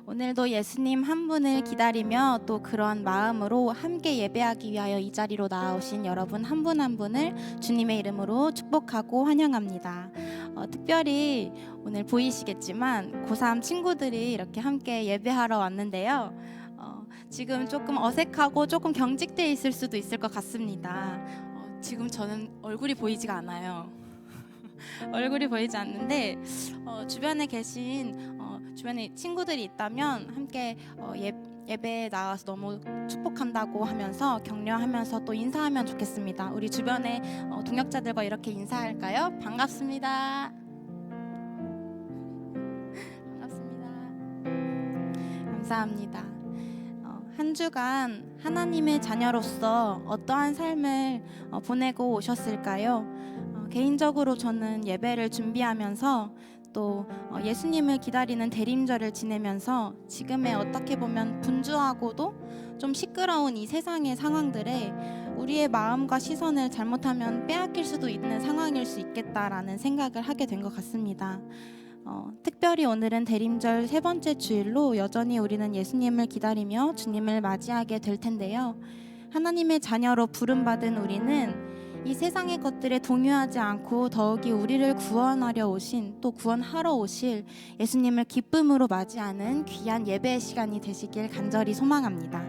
오늘도 예수님 한 분을 기다리며 또 그런 마음으로 함께 예배하기 위하여 이 자리로 나오신 여러분 한 분 한 분을 주님의 이름으로 축복하고 환영합니다. 특별히 오늘 보이시겠지만 고3 친구들이 이렇게 함께 예배하러 왔는데요. 지금 조금 어색하고 조금 경직돼 있을 수도 있을 것 같습니다. 지금 저는 얼굴이 보이지가 않아요. 얼굴이 보이지 않는데 주변에 계신 주변에 친구들이 있다면 함께 예배에 나와서 너무 축복한다고 하면서 격려하면서 또 인사하면 좋겠습니다. 우리 주변에 동역자들과 이렇게 인사할까요? 반갑습니다. 반갑습니다. 감사합니다. 한 주간 하나님의 자녀로서 어떠한 삶을 보내고 오셨을까요? 개인적으로 저는 예배를 준비하면서 또 예수님을 기다리는 대림절을 지내면서 지금의 어떻게 보면 분주하고도 좀 시끄러운 이 세상의 상황들에 우리의 마음과 시선을 잘못하면 빼앗길 수도 있는 상황일 수 있겠다라는 생각을 하게 된 것 같습니다. 특별히 오늘은 대림절 세 번째 주일로 여전히 우리는 예수님을 기다리며 주님을 맞이하게 될 텐데요. 하나님의 자녀로 부름받은 우리는 이 세상의 것들에 동요하지 않고 더욱이 우리를 구원하려 오신 또 구원하러 오실 예수님을 기쁨으로 맞이하는 귀한 예배의 시간이 되시길 간절히 소망합니다.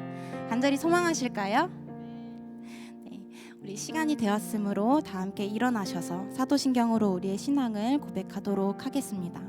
간절히 소망하실까요? 네, 우리 시간이 되었으므로 다 함께 일어나셔서 사도신경으로 우리의 신앙을 고백하도록 하겠습니다.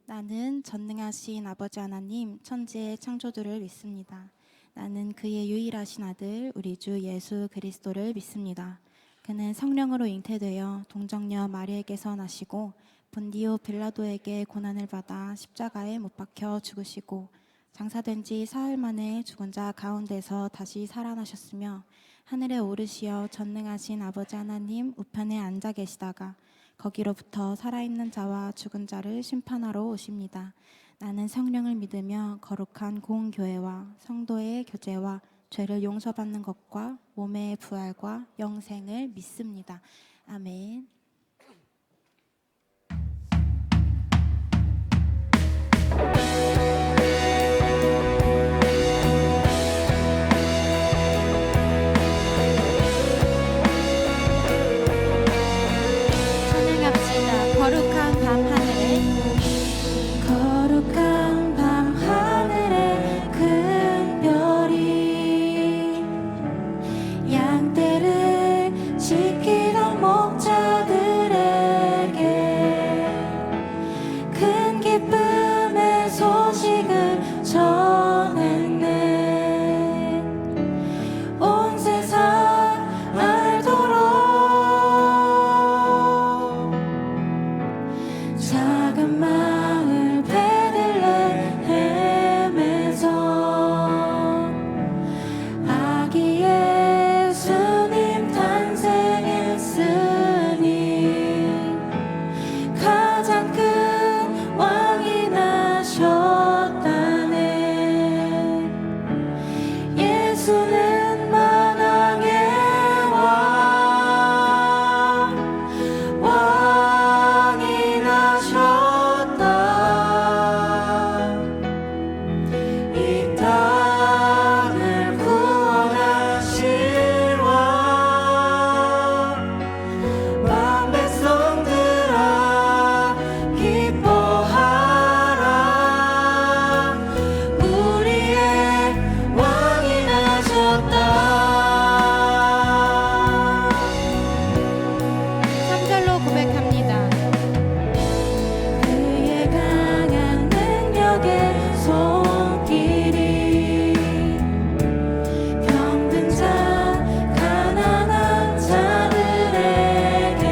나는 전능하신 아버지 하나님 천지의 창조주를 믿습니다. 나는 그의 유일하신 아들 우리 주 예수 그리스도를 믿습니다. 그는 성령으로 잉태되어 동정녀 마리에게서 나시고 본디오 빌라도에게 고난을 받아 십자가에 못 박혀 죽으시고 장사된 지 사흘 만에 죽은 자 가운데서 다시 살아나셨으며 하늘에 오르시어 전능하신 아버지 하나님 우편에 앉아 계시다가 거기로부터 살아있는 자와 죽은 자를 심판하러 오십니다. 나는 성령을 믿으며 거룩한 공교회와 성도의 교제와 죄를 용서받는 것과 몸의 부활과 영생을 믿습니다. 아멘. 찬양합시다. 거룩한 밤 하늘에 거룩한 밤 하늘에 큰 별이 양떼를 지키던 목자들에게 큰 기쁨의 소식을 전했네. 온 세상 알도록 작은 마을 베들레헴에서 아기 예수님 탄생했으니 가장 큰 왕이 나셨다네. 예수는 만왕의 왕이 나셨다. 이 땅을 구원하실 왕. 만 백성들아 기뻐하라. 우리의 왕이 나셨다. 3절로 고백합니다. 그의 강한 능력의 손길이 병든 자 가난한 자들에게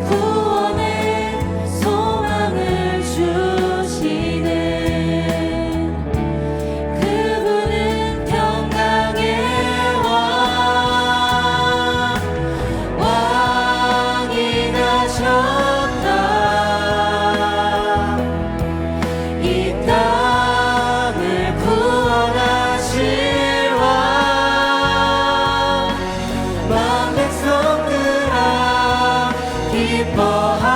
구원의 소망을 주시네. 그분은 평강의 왕이 나셨다. 이 땅을 구원하실 왕. 만 백성들아 기뻐하라.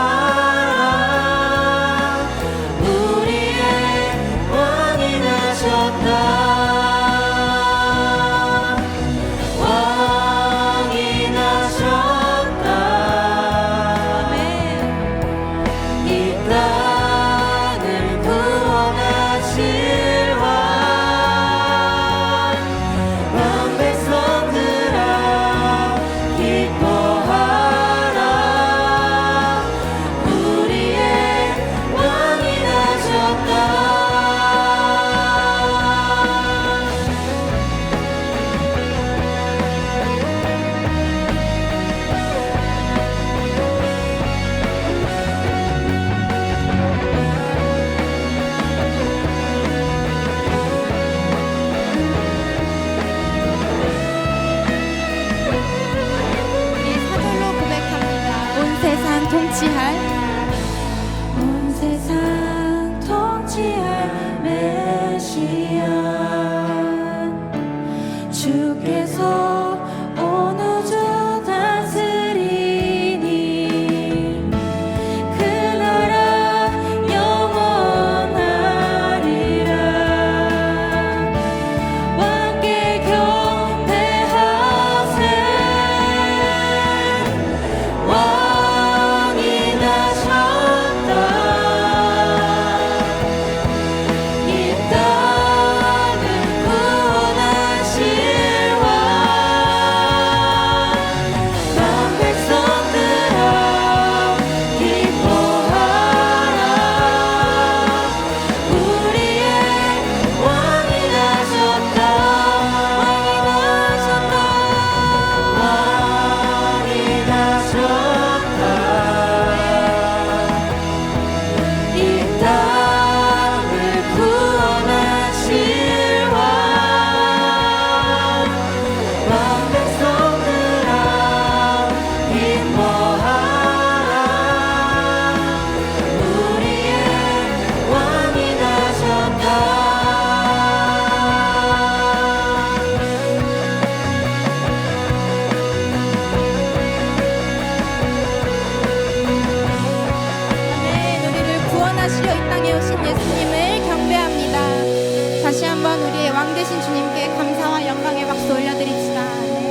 우리의 왕 되신 주님께 감사와 영광의 박수 올려드립시다. 아멘.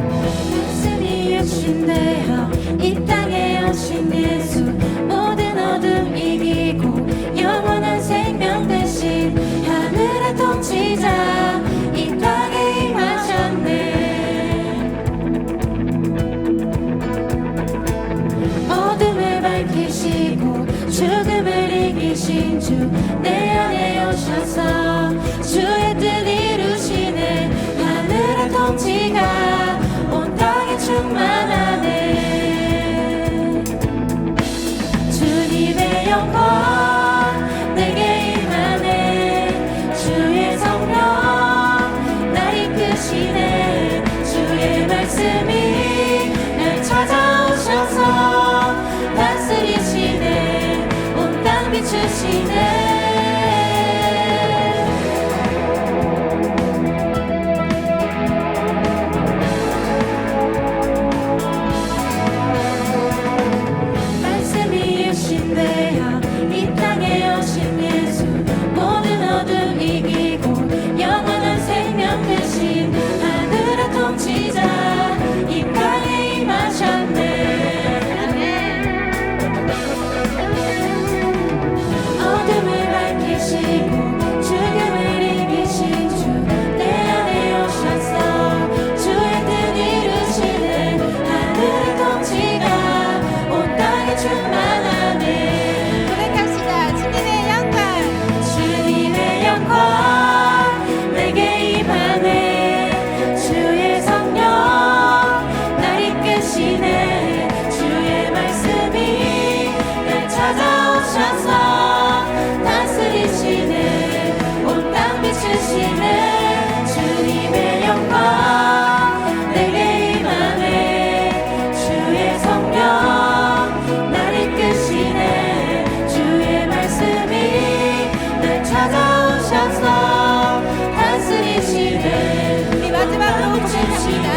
말씀이 육신되어 이 땅에 오신 예수, 모든 어둠 이기고 영원한 생명 대신 하늘의 통치자 이 땅에 임하셨네. 어둠을 밝히시고 죽음을 이기신 주 내 안에 오셔서 주의 뜻 이루시네. 하늘의 통치가 온 땅에 충만하네. 주님의 영광 내게 임하네. 주의 성령 날 이끄시네. 주의 말씀이 날 찾아오셔서 다스리시네. 온 땅 비추시네. 말씀이 육신되어 이 땅에 오신 예수, 모든 어둠 이기고 영원한 생명 대신 하늘의 통치자 이 땅에 임하셨네. 어둠을 밝히시고 죽음을 이기신 주 내 안에 오셔서 주의 뜻 이루시네. 하늘의 통치가 온 땅에 충만하네. 고백합시다. 주님의 영광, 주님의 영광 내게 임하네. 주의 성령 날 이끄시네. 주의 말씀이 날 찾아오셔서 다스리시네. 온 땅 비추시네. 주님의 영광 내게 임하네. 주의 성령 날 이끄시네. 주의 말씀이 날 찾아오셔서 다스리시네. 우리 마지막으로 고백합니다.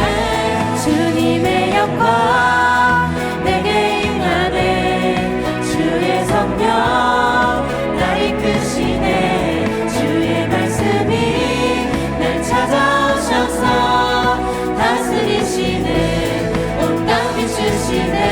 주님의 영광 내게 임하네. 주의 성령 날 이끄시네. 주의 말씀이 날 찾아오셔서 다스리시네. 온 땅 비추시네.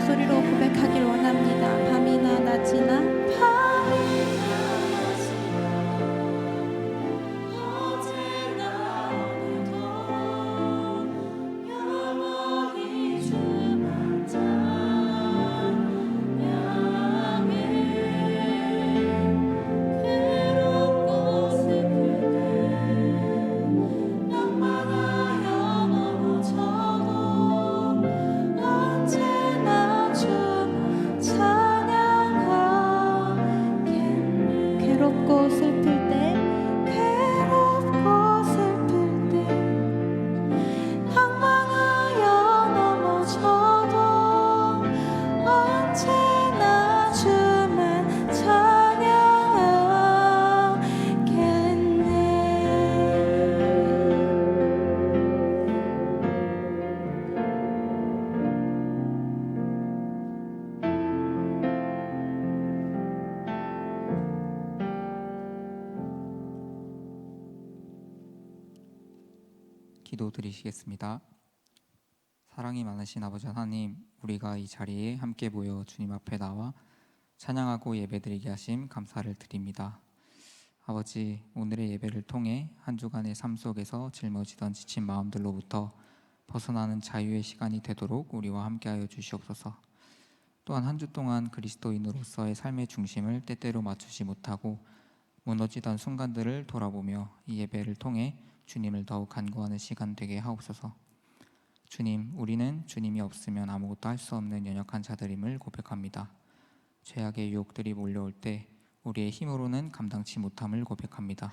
목소리로 고백하길 원합니다. 밤이나 낮이나 괴롭고 슬플 때 방황하여 넘어져도 언제나 주만 찬양하겠네. 기도드리시겠습니다. 사랑이 많으신 아버지 하나님, 우리가 이 자리에 함께 모여 주님 앞에 나와 찬양하고 예배드리게 하심 감사를 드립니다. 아버지, 오늘의 예배를 통해 한 주간의 삶 속에서 짊어지던 지친 마음들로부터 벗어나는 자유의 시간이 되도록 우리와 함께하여 주시옵소서. 또한 한 주 동안 그리스도인으로서의 삶의 중심을 때때로 맞추지 못하고 무너지던 순간들을 돌아보며 이 예배를 통해 주님을 더욱 간구하는 시간 되게 하옵소서. 주님, 우리는 주님이 없으면 아무것도 할 수 없는 연약한 자들임을 고백합니다. 죄악의 유혹들이 몰려올 때 우리의 힘으로는 감당치 못함을 고백합니다.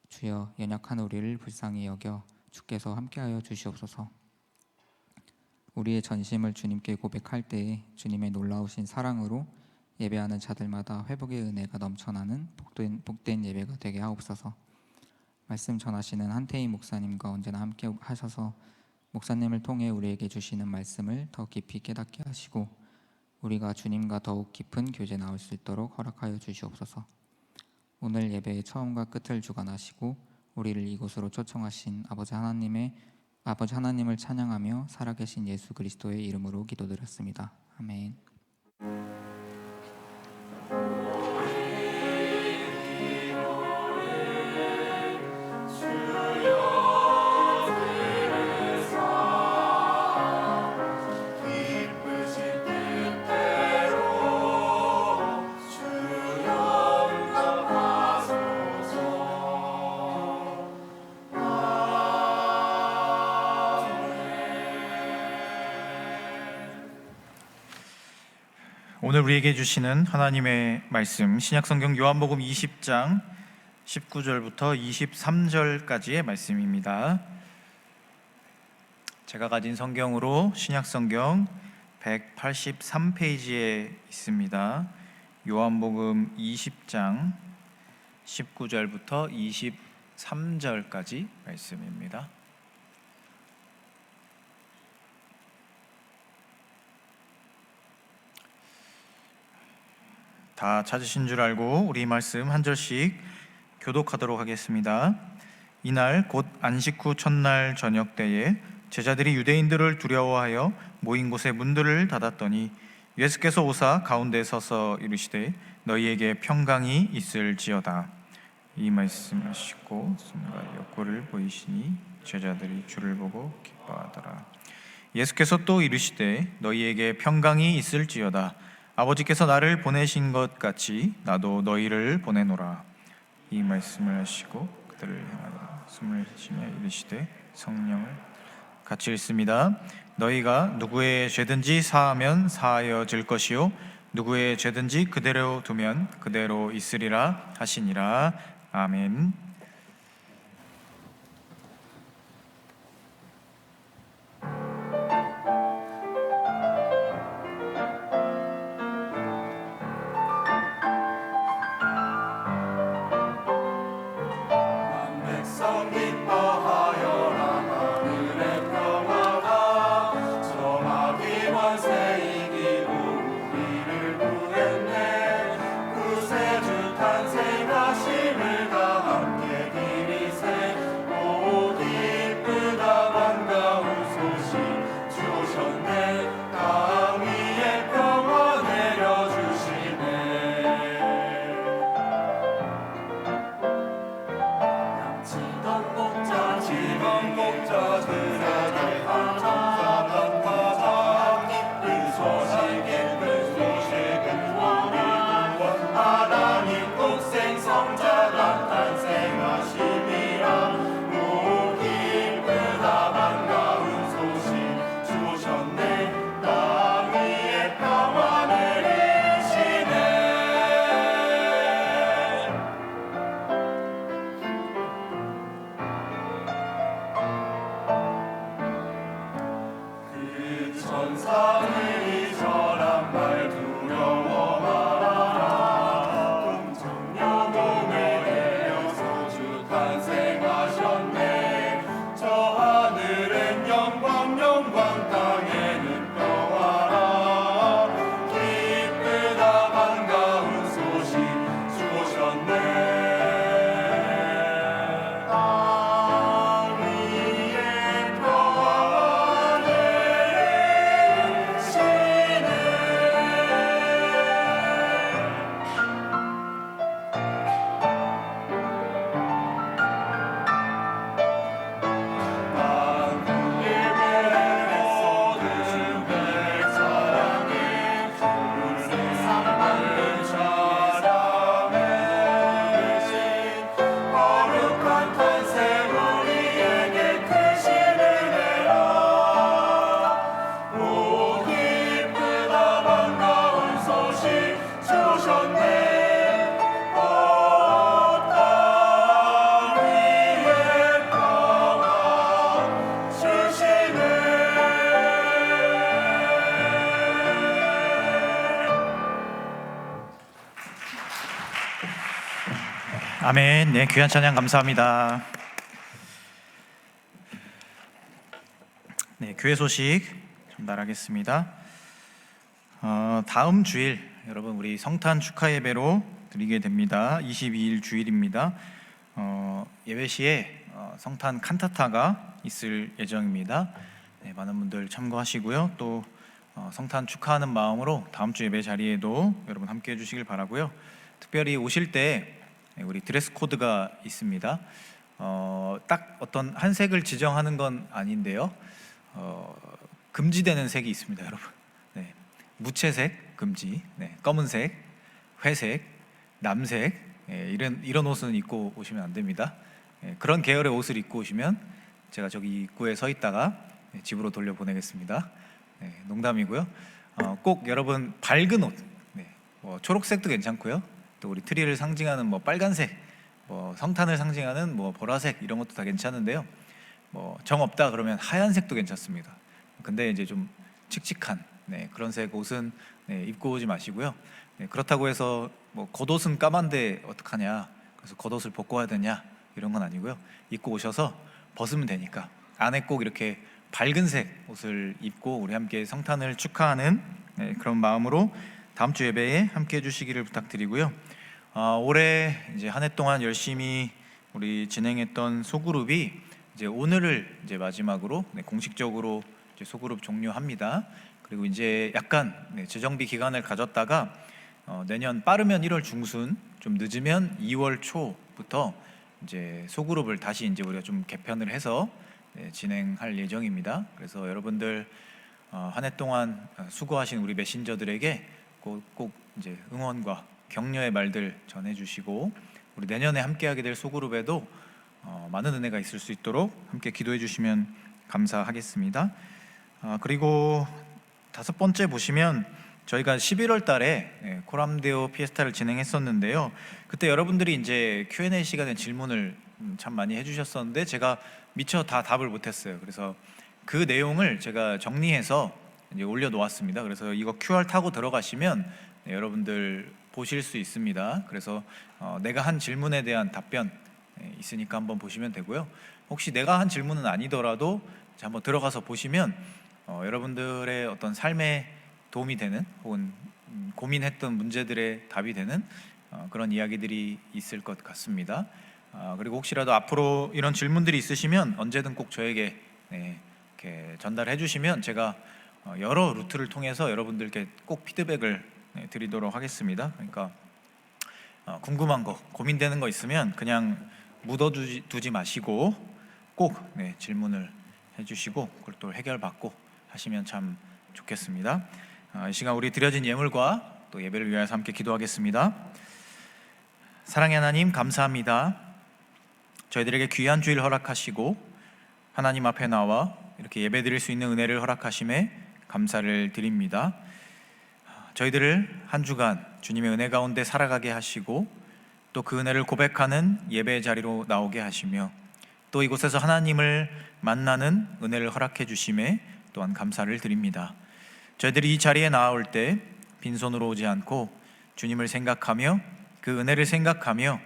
주여, 연약한 우리를 불쌍히 여겨 주께서 함께하여 주시옵소서. 우리의 전심을 주님께 고백할 때에 주님의 놀라우신 사랑으로 예배하는 자들마다 회복의 은혜가 넘쳐나는 복된 예배가 되게 하옵소서. 말씀 전하시는 한태희 목사님과 언제나 함께 하셔서 목사님을 통해 우리에게 주시는 말씀을 더 깊이 깨닫게 하시고 우리가 주님과 더욱 깊은 교제 나올 수 있도록 허락하여 주시옵소서. 오늘 예배의 처음과 끝을 주관하시고 우리를 이곳으로 초청하신 아버지 하나님을 찬양하며 살아계신 예수 그리스도의 이름으로 기도드렸습니다. 아멘. 오늘 우리에게 주시는 하나님의 말씀, 신약성경 요한복음 20장 19절부터 23절까지의 말씀입니다. 제가 가진 성경으로 신약성경 183페이지에 있습니다. 요한복음 20장 19절부터 23절까지 말씀입니다. 다 찾으신 줄 알고 우리 말씀 한 절씩 교독하도록 하겠습니다. 이날 곧 안식 후 첫날 저녁 때에 제자들이 유대인들을 두려워하여 모인 곳에 문들을 닫았더니 예수께서 오사 가운데 서서 이르시되 너희에게 평강이 있을지어다. 이 말씀하시고 손과 옆구리를 보이시니 제자들이 주를 보고 기뻐하더라. 예수께서 또 이르시되 너희에게 평강이 있을지어다. 아버지께서 나를 보내신 것 같이 나도 너희를 보내노라. 이 말씀을 하시고 그들을 향하여 숨을 쉬며 이르시되 성령을 같이 읽습니다. 너희가 누구의 죄든지 사하면 사하여질 것이요 누구의 죄든지 그대로 두면 그대로 있으리라 하시니라. 아멘. 탄생하심을 다 함께 아멘. 네, 귀한 찬양 감사합니다. 네, 교회 소식 전달하겠습니다. 다음 주일 여러분 우리 성탄 축하 예배로 드리게 됩니다. 22일 주일입니다. 예배 시에 성탄 칸타타가 있을 예정입니다. 네, 많은 분들 참고하시고요. 또 성탄 축하하는 마음으로 다음 주 예배 자리에도 여러분 함께 해주시길 바라고요. 특별히 오실 때 우리 드레스 코드가 있습니다. 딱 어떤 한 색을 지정하는 건 아닌데요. 금지되는 색이 있습니다, 여러분. 네, 무채색 금지, 네, 검은색, 회색, 남색, 이런 옷은 입고 오시면 안 됩니다. 그런 계열의 옷을 입고 오시면 제가 저기 입구에 서 있다가 집으로 돌려 보내겠습니다. 농담이고요. 꼭 여러분 밝은 옷, 뭐 초록색도 괜찮고요. 또 우리 트리를 상징하는 뭐 빨간색, 뭐 성탄을 상징하는 뭐 보라색 이런 것도 다 괜찮은데요. 뭐 정 없다 그러면 하얀색도 괜찮습니다. 근데 이제 좀 칙칙한 그런 색 옷은 입고 오지 마시고요. 그렇다고 해서 뭐 겉옷은 까만데 어떡하냐, 그래서 겉옷을 벗고 와야 되냐 이런 건 아니고요. 입고 오셔서 벗으면 되니까 안에 꼭 이렇게 밝은색 옷을 입고 우리 함께 성탄을 축하하는 그런 마음으로 다음 주 예배에 함께 해주시기를 부탁드리고요. 올해 이제 한 해 동안 열심히 우리 진행했던 소그룹이 이제 오늘을 이제 마지막으로 공식적으로 이제 소그룹 종료합니다. 그리고 이제 약간 재정비 기간을 가졌다가 내년 빠르면 1월 중순, 좀 늦으면 2월 초부터 이제 소그룹을 다시 이제 우리가 좀 개편을 해서 진행할 예정입니다. 그래서 여러분들 한 해 동안 수고하신 우리 메신저들에게 꼭 이제 응원과 격려의 말들 전해주시고 우리 내년에 함께하게 될 소그룹에도 많은 은혜가 있을 수 있도록 함께 기도해 주시면 감사하겠습니다. 그리고 5번째 보시면 저희가 11월 달에 코람데오 피에스타를 진행했었는데요. 그때 여러분들이 이제 Q&A 시간에 질문을 참 많이 해주셨었는데 제가 미처 다 답을 못했어요. 그래서 그 내용을 제가 정리해서 이제 올려놓았습니다. 그래서 이거 QR 타고 들어가시면 여러분들 보실 수 있습니다. 그래서 내가 한 질문에 대한 답변 있으니까 한번 보시면 되고요. 혹시 내가 한 질문은 아니더라도 한번 들어가서 보시면 여러분들의 어떤 삶에 도움이 되는 혹은 고민했던 문제들의 답이 되는 그런 이야기들이 있을 것 같습니다. 그리고 혹시라도 앞으로 이런 질문들이 있으시면 언제든 꼭 저에게 이렇게 전달해 주시면 제가 여러 루트를 통해서 여러분들께 꼭 피드백을 드리도록 하겠습니다. 그러니까 궁금한 거, 고민되는 거 있으면 그냥 묻어두지 마시고 꼭 질문을 해주시고 그걸 또 해결받고 하시면 참 좋겠습니다. 이 시간 우리 드려진 예물과 또 예배를 위하여 함께 기도하겠습니다. 사랑의 하나님, 감사합니다. 저희들에게 귀한 주일 허락하시고 하나님 앞에 나와 이렇게 예배드릴 수 있는 은혜를 허락하심에 감사를 드립니다. 저희들을 한 주간 주님의 은혜 가운데 살아가게 하시고 또 그 은혜를 고백하는 예배의 자리로 나오게 하시며 또 이곳에서 하나님을 만나는 은혜를 허락해 주심에 또한 감사를 드립니다. 저희들이 이 자리에 나올 때 빈손으로 오지 않고 주님을 생각하며 그 은혜를 생각하며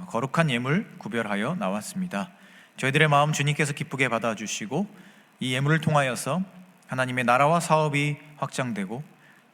거룩한 예물 구별하여 나왔습니다. 저희들의 마음 주님께서 기쁘게 받아주시고 이 예물을 통하여서 하나님의 나라와 사업이 확장되고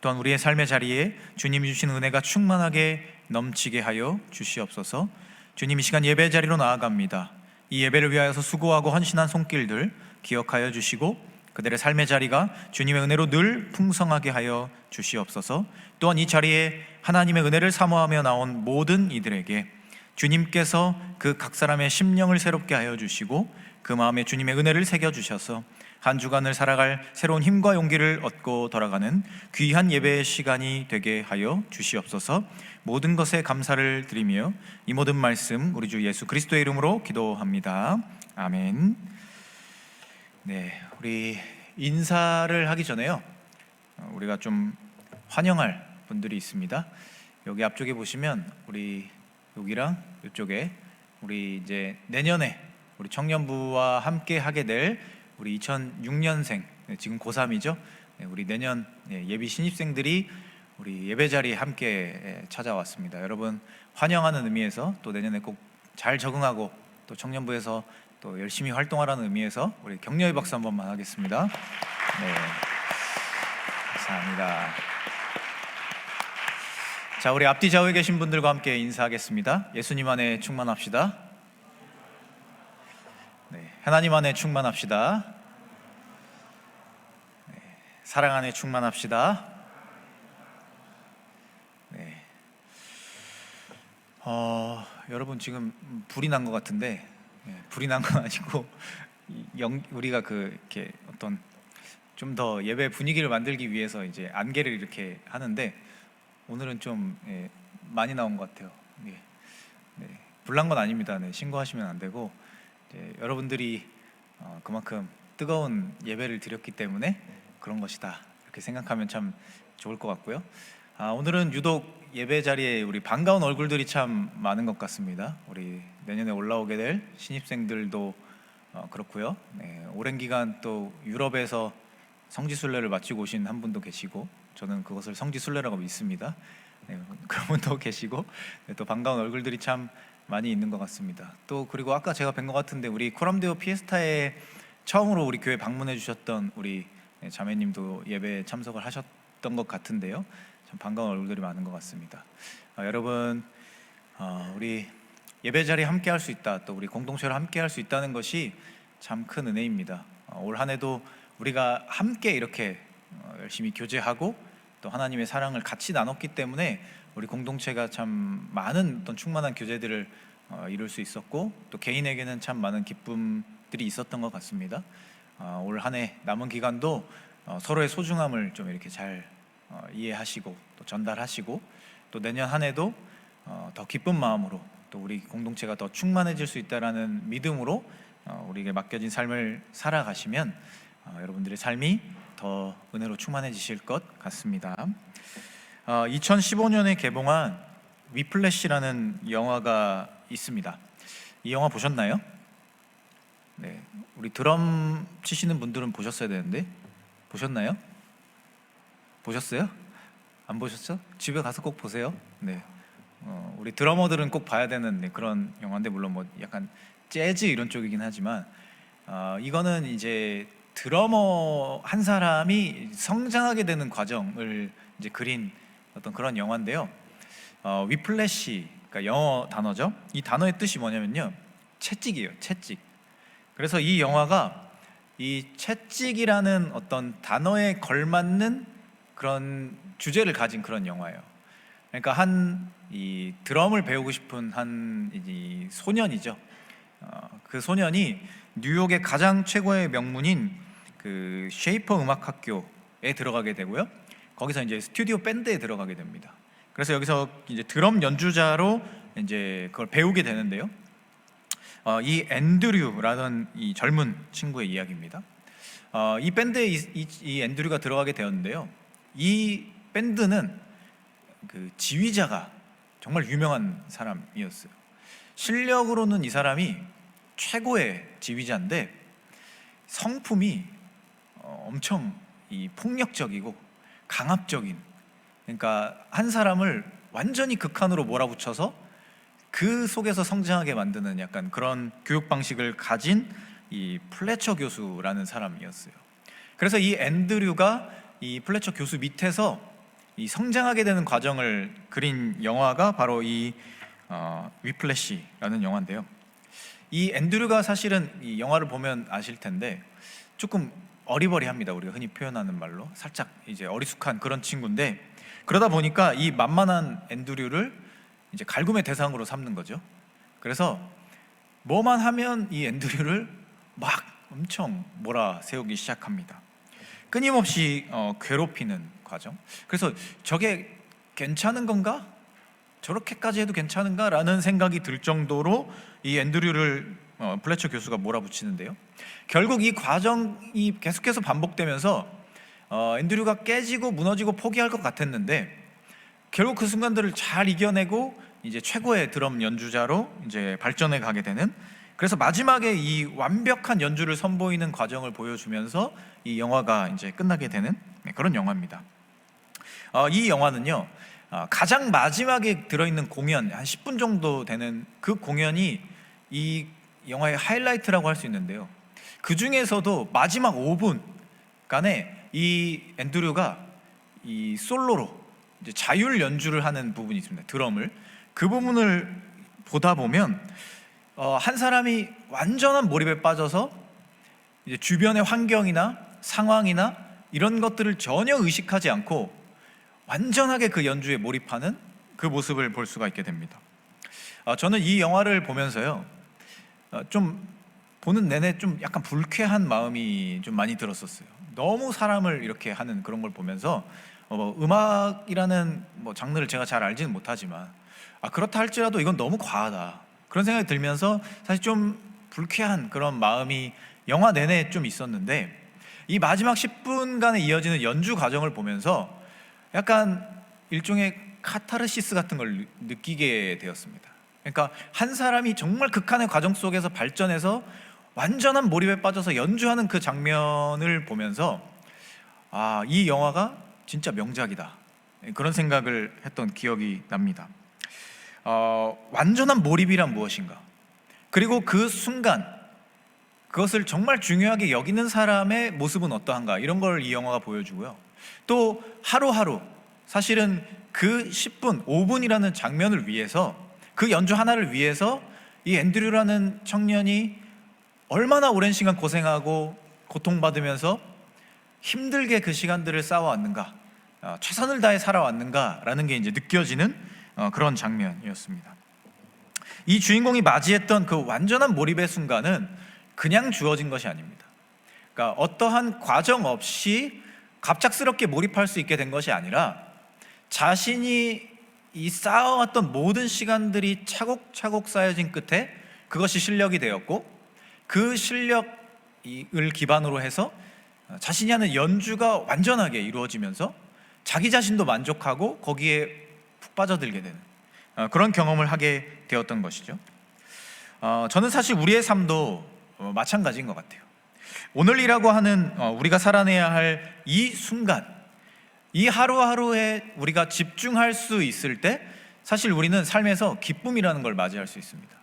또한 우리의 삶의 자리에 주님이 주신 은혜가 충만하게 넘치게 하여 주시옵소서. 주님, 이 시간 예배 자리로 나아갑니다. 이 예배를 위하여서 수고하고 헌신한 손길들 기억하여 주시고 그들의 삶의 자리가 주님의 은혜로 늘 풍성하게 하여 주시옵소서. 또한 이 자리에 하나님의 은혜를 사모하며 나온 모든 이들에게 주님께서 그 각 사람의 심령을 새롭게 하여 주시고 그 마음에 주님의 은혜를 새겨주셔서 한 주간을 살아갈 새로운 힘과 용기를 얻고 돌아가는 귀한 예배의 시간이 되게 하여 주시옵소서. 모든 것에 감사를 드리며 이 모든 말씀 우리 주 예수 그리스도의 이름으로 기도합니다. 아멘. 네, 우리 인사를 하기 전에요, 우리가 좀 환영할 분들이 있습니다. 여기 앞쪽에 보시면 우리 여기랑 이쪽에 우리 이제 내년에 우리 청년부와 함께 하게 될 우리 2006년생, 지금 고3이죠. 우리 내년 예비 신입생들이 우리 예배 자리에 함께 찾아왔습니다. 여러분 환영하는 의미에서 또 내년에 꼭 잘 적응하고 또 청년부에서 또 열심히 활동하라는 의미에서 우리 격려의 박수 한 번만 하겠습니다. 네, 감사합니다. 자, 우리 앞뒤 좌우에 계신 분들과 함께 인사하겠습니다. 예수님 안에 충만합시다. 네, 하나님 안에 충만합시다. 네, 사랑 안에 충만합시다. 네. 여러분 지금 불이 난 것 같은데, 불이 난 건 아니고 우리가 이렇게 어떤 좀 더 예배 분위기를 만들기 위해서 이제 안개를 이렇게 하는데 오늘은 좀 많이 나온 것 같아요. 네. 불 난 건 아닙니다. 네, 신고하시면 안 되고 여러분들이 그만큼 뜨거운 예배를 드렸기 때문에 그런 것이다 이렇게 생각하면 참 좋을 것 같고요. 오늘은 유독 예배 자리에 우리 반가운 얼굴들이 참 많은 것 같습니다. 우리 내년에 올라오게 될 신입생들도 그렇고요. 네, 오랜 기간 또 유럽에서 성지순례를 마치고 오신 한 분도 계시고 저는 그것을 성지순례라고 믿습니다. 네, 그런 분도 계시고 또 반가운 얼굴들이 참 많이 있는 것 같습니다. 또 그리고 아까 제가 뵌 것 같은데 우리 코람데오 피에스타에 처음으로 우리 교회 방문해 주셨던 우리 자매님도 예배에 참석을 하셨던 것 같은데요. 참 반가운 얼굴들이 많은 것 같습니다. 여러분 우리 예배 자리에 함께 할 수 있다, 또 우리 공동체를 함께 할 수 있다는 것이 참 큰 은혜입니다. 올 한 해도 우리가 함께 이렇게 열심히 교제하고 또 하나님의 사랑을 같이 나눴기 때문에 우리 공동체가 참 많은 어떤 충만한 교제들을 이룰 수 있었고 또 개인에게는 참 많은 기쁨들이 있었던 것 같습니다. 올 한 해 남은 기간도 서로의 소중함을 좀 이렇게 잘 이해하시고 또 전달하시고 또 내년 한 해도 더 기쁜 마음으로 또 우리 공동체가 더 충만해질 수 있다라는 믿음으로 우리에게 맡겨진 삶을 살아가시면 여러분들의 삶이 더 은혜로 충만해지실 것 같습니다. 2015년에 개봉한 위플래시라는 영화가 있습니다. 이 영화 보셨나요? 네, 우리 드럼 치시는 분들은 보셨어야 되는데 보셨나요? 보셨어요? 안 보셨죠? 집에 가서 꼭 보세요. 네, 우리 드러머들은 꼭 봐야 되는 그런 영화인데 물론 뭐 약간 재즈 이런 쪽이긴 하지만 이거는 이제 드러머 한 사람이 성장하게 되는 과정을 이제 그린 어떤 그런 영화인데요. 위플래시, 그러니까 영어 단어죠. 이 단어의 뜻이 뭐냐면요, 채찍이에요. 채찍. 그래서 이 영화가 이 채찍이라는 어떤 단어에 걸맞는 그런 주제를 가진 그런 영화예요. 그러니까 이 드럼을 배우고 싶은 이 소년이죠. 그 소년이 뉴욕의 가장 최고의 명문인 그 쉐이퍼 음악학교에 들어가게 되고요. 거기서 이제 스튜디오 밴드에 들어가게 됩니다. 그래서 여기서 이제 드럼 연주자로 이제 그걸 배우게 되는데요. 이 앤드류라는 이 젊은 친구의 이야기입니다. 이 밴드에 이 앤드류가 들어가게 되었는데요. 이 밴드는 그 지휘자가 정말 유명한 사람이었어요. 실력으로는 이 사람이 최고의 지휘자인데 성품이 엄청 이 폭력적이고 강압적인, 그러니까 한 사람을 완전히 극한으로 몰아붙여서 그 속에서 성장하게 만드는 약간 그런 교육 방식을 가진 이 플래처 교수라는 사람이었어요. 그래서 이 앤드류가 이 플래처 교수 밑에서 이 성장하게 되는 과정을 그린 영화가 바로 이 위플래시라는 영화인데요. 이 앤드류가 사실은 이 영화를 보면 아실 텐데 조금 어리버리합니다. 우리가 흔히 표현하는 말로 살짝 이제 어리숙한 그런 친구인데, 그러다 보니까 이 만만한 앤드류를 이제 갈굼의 대상으로 삼는 거죠. 그래서 뭐만 하면 이 앤드류를 막 엄청 몰아세우기 시작합니다. 끊임없이 괴롭히는 과정. 그래서 저게 괜찮은 건가? 저렇게까지 해도 괜찮은가? 라는 생각이 들 정도로 이 앤드류를 플래처 교수가 몰아붙이는데요. 결국 이 과정이 계속해서 반복되면서 앤드류가 깨지고 무너지고 포기할 것 같았는데 결국 그 순간들을 잘 이겨내고 이제 최고의 드럼 연주자로 이제 발전해 가게 되는, 그래서 마지막에 이 완벽한 연주를 선보이는 과정을 보여주면서 이 영화가 이제 끝나게 되는 그런 영화입니다. 이 영화는요, 가장 마지막에 들어있는 공연 한 10분 정도 되는 그 공연이 이 영화의 하이라이트라고 할 수 있는데요. 그 중에서도 마지막 5분간에 이 앤드류가 이 솔로로 이제 자율 연주를 하는 부분이 있습니다. 드럼을, 그 부분을 보다 보면 한 사람이 완전한 몰입에 빠져서 이제 주변의 환경이나 상황이나 이런 것들을 전혀 의식하지 않고 완전하게 그 연주에 몰입하는 그 모습을 볼 수가 있게 됩니다. 저는 이 영화를 보면서요, 좀 보는 내내 좀 약간 불쾌한 마음이 좀 많이 들었었어요. 너무 사람을 이렇게 하는 그런 걸 보면서 음악이라는 장르를 제가 잘 알지는 못하지만 그렇다 할지라도 이건 너무 과하다, 그런 생각이 들면서 사실 좀 불쾌한 그런 마음이 영화 내내 좀 있었는데, 이 마지막 10분간에 이어지는 연주 과정을 보면서 약간 일종의 카타르시스 같은 걸 느끼게 되었습니다. 그러니까 한 사람이 정말 극한의 과정 속에서 발전해서 완전한 몰입에 빠져서 연주하는 그 장면을 보면서 이 영화가 진짜 명작이다, 그런 생각을 했던 기억이 납니다. 완전한 몰입이란 무엇인가, 그리고 그 순간 그것을 정말 중요하게 여기는 사람의 모습은 어떠한가, 이런 걸 이 영화가 보여주고요. 또 하루하루 사실은 그 10분, 5분이라는 장면을 위해서, 그 연주 하나를 위해서 이 앤드류라는 청년이 얼마나 오랜 시간 고생하고 고통받으면서 힘들게 그 시간들을 쌓아왔는가, 최선을 다해 살아왔는가라는 게 이제 느껴지는 그런 장면이었습니다. 이 주인공이 맞이했던 그 완전한 몰입의 순간은 그냥 주어진 것이 아닙니다. 그러니까 어떠한 과정 없이 갑작스럽게 몰입할 수 있게 된 것이 아니라 자신이 이 쌓아왔던 모든 시간들이 차곡차곡 쌓여진 끝에 그것이 실력이 되었고, 그 실력을 기반으로 해서 자신이 하는 연주가 완전하게 이루어지면서 자기 자신도 만족하고 거기에 푹 빠져들게 되는 그런 경험을 하게 되었던 것이죠. 저는 사실 우리의 삶도 마찬가지인 것 같아요. 오늘이라고 하는 우리가 살아내야 할 이 순간, 이 하루하루에 우리가 집중할 수 있을 때 사실 우리는 삶에서 기쁨이라는 걸 맞이할 수 있습니다.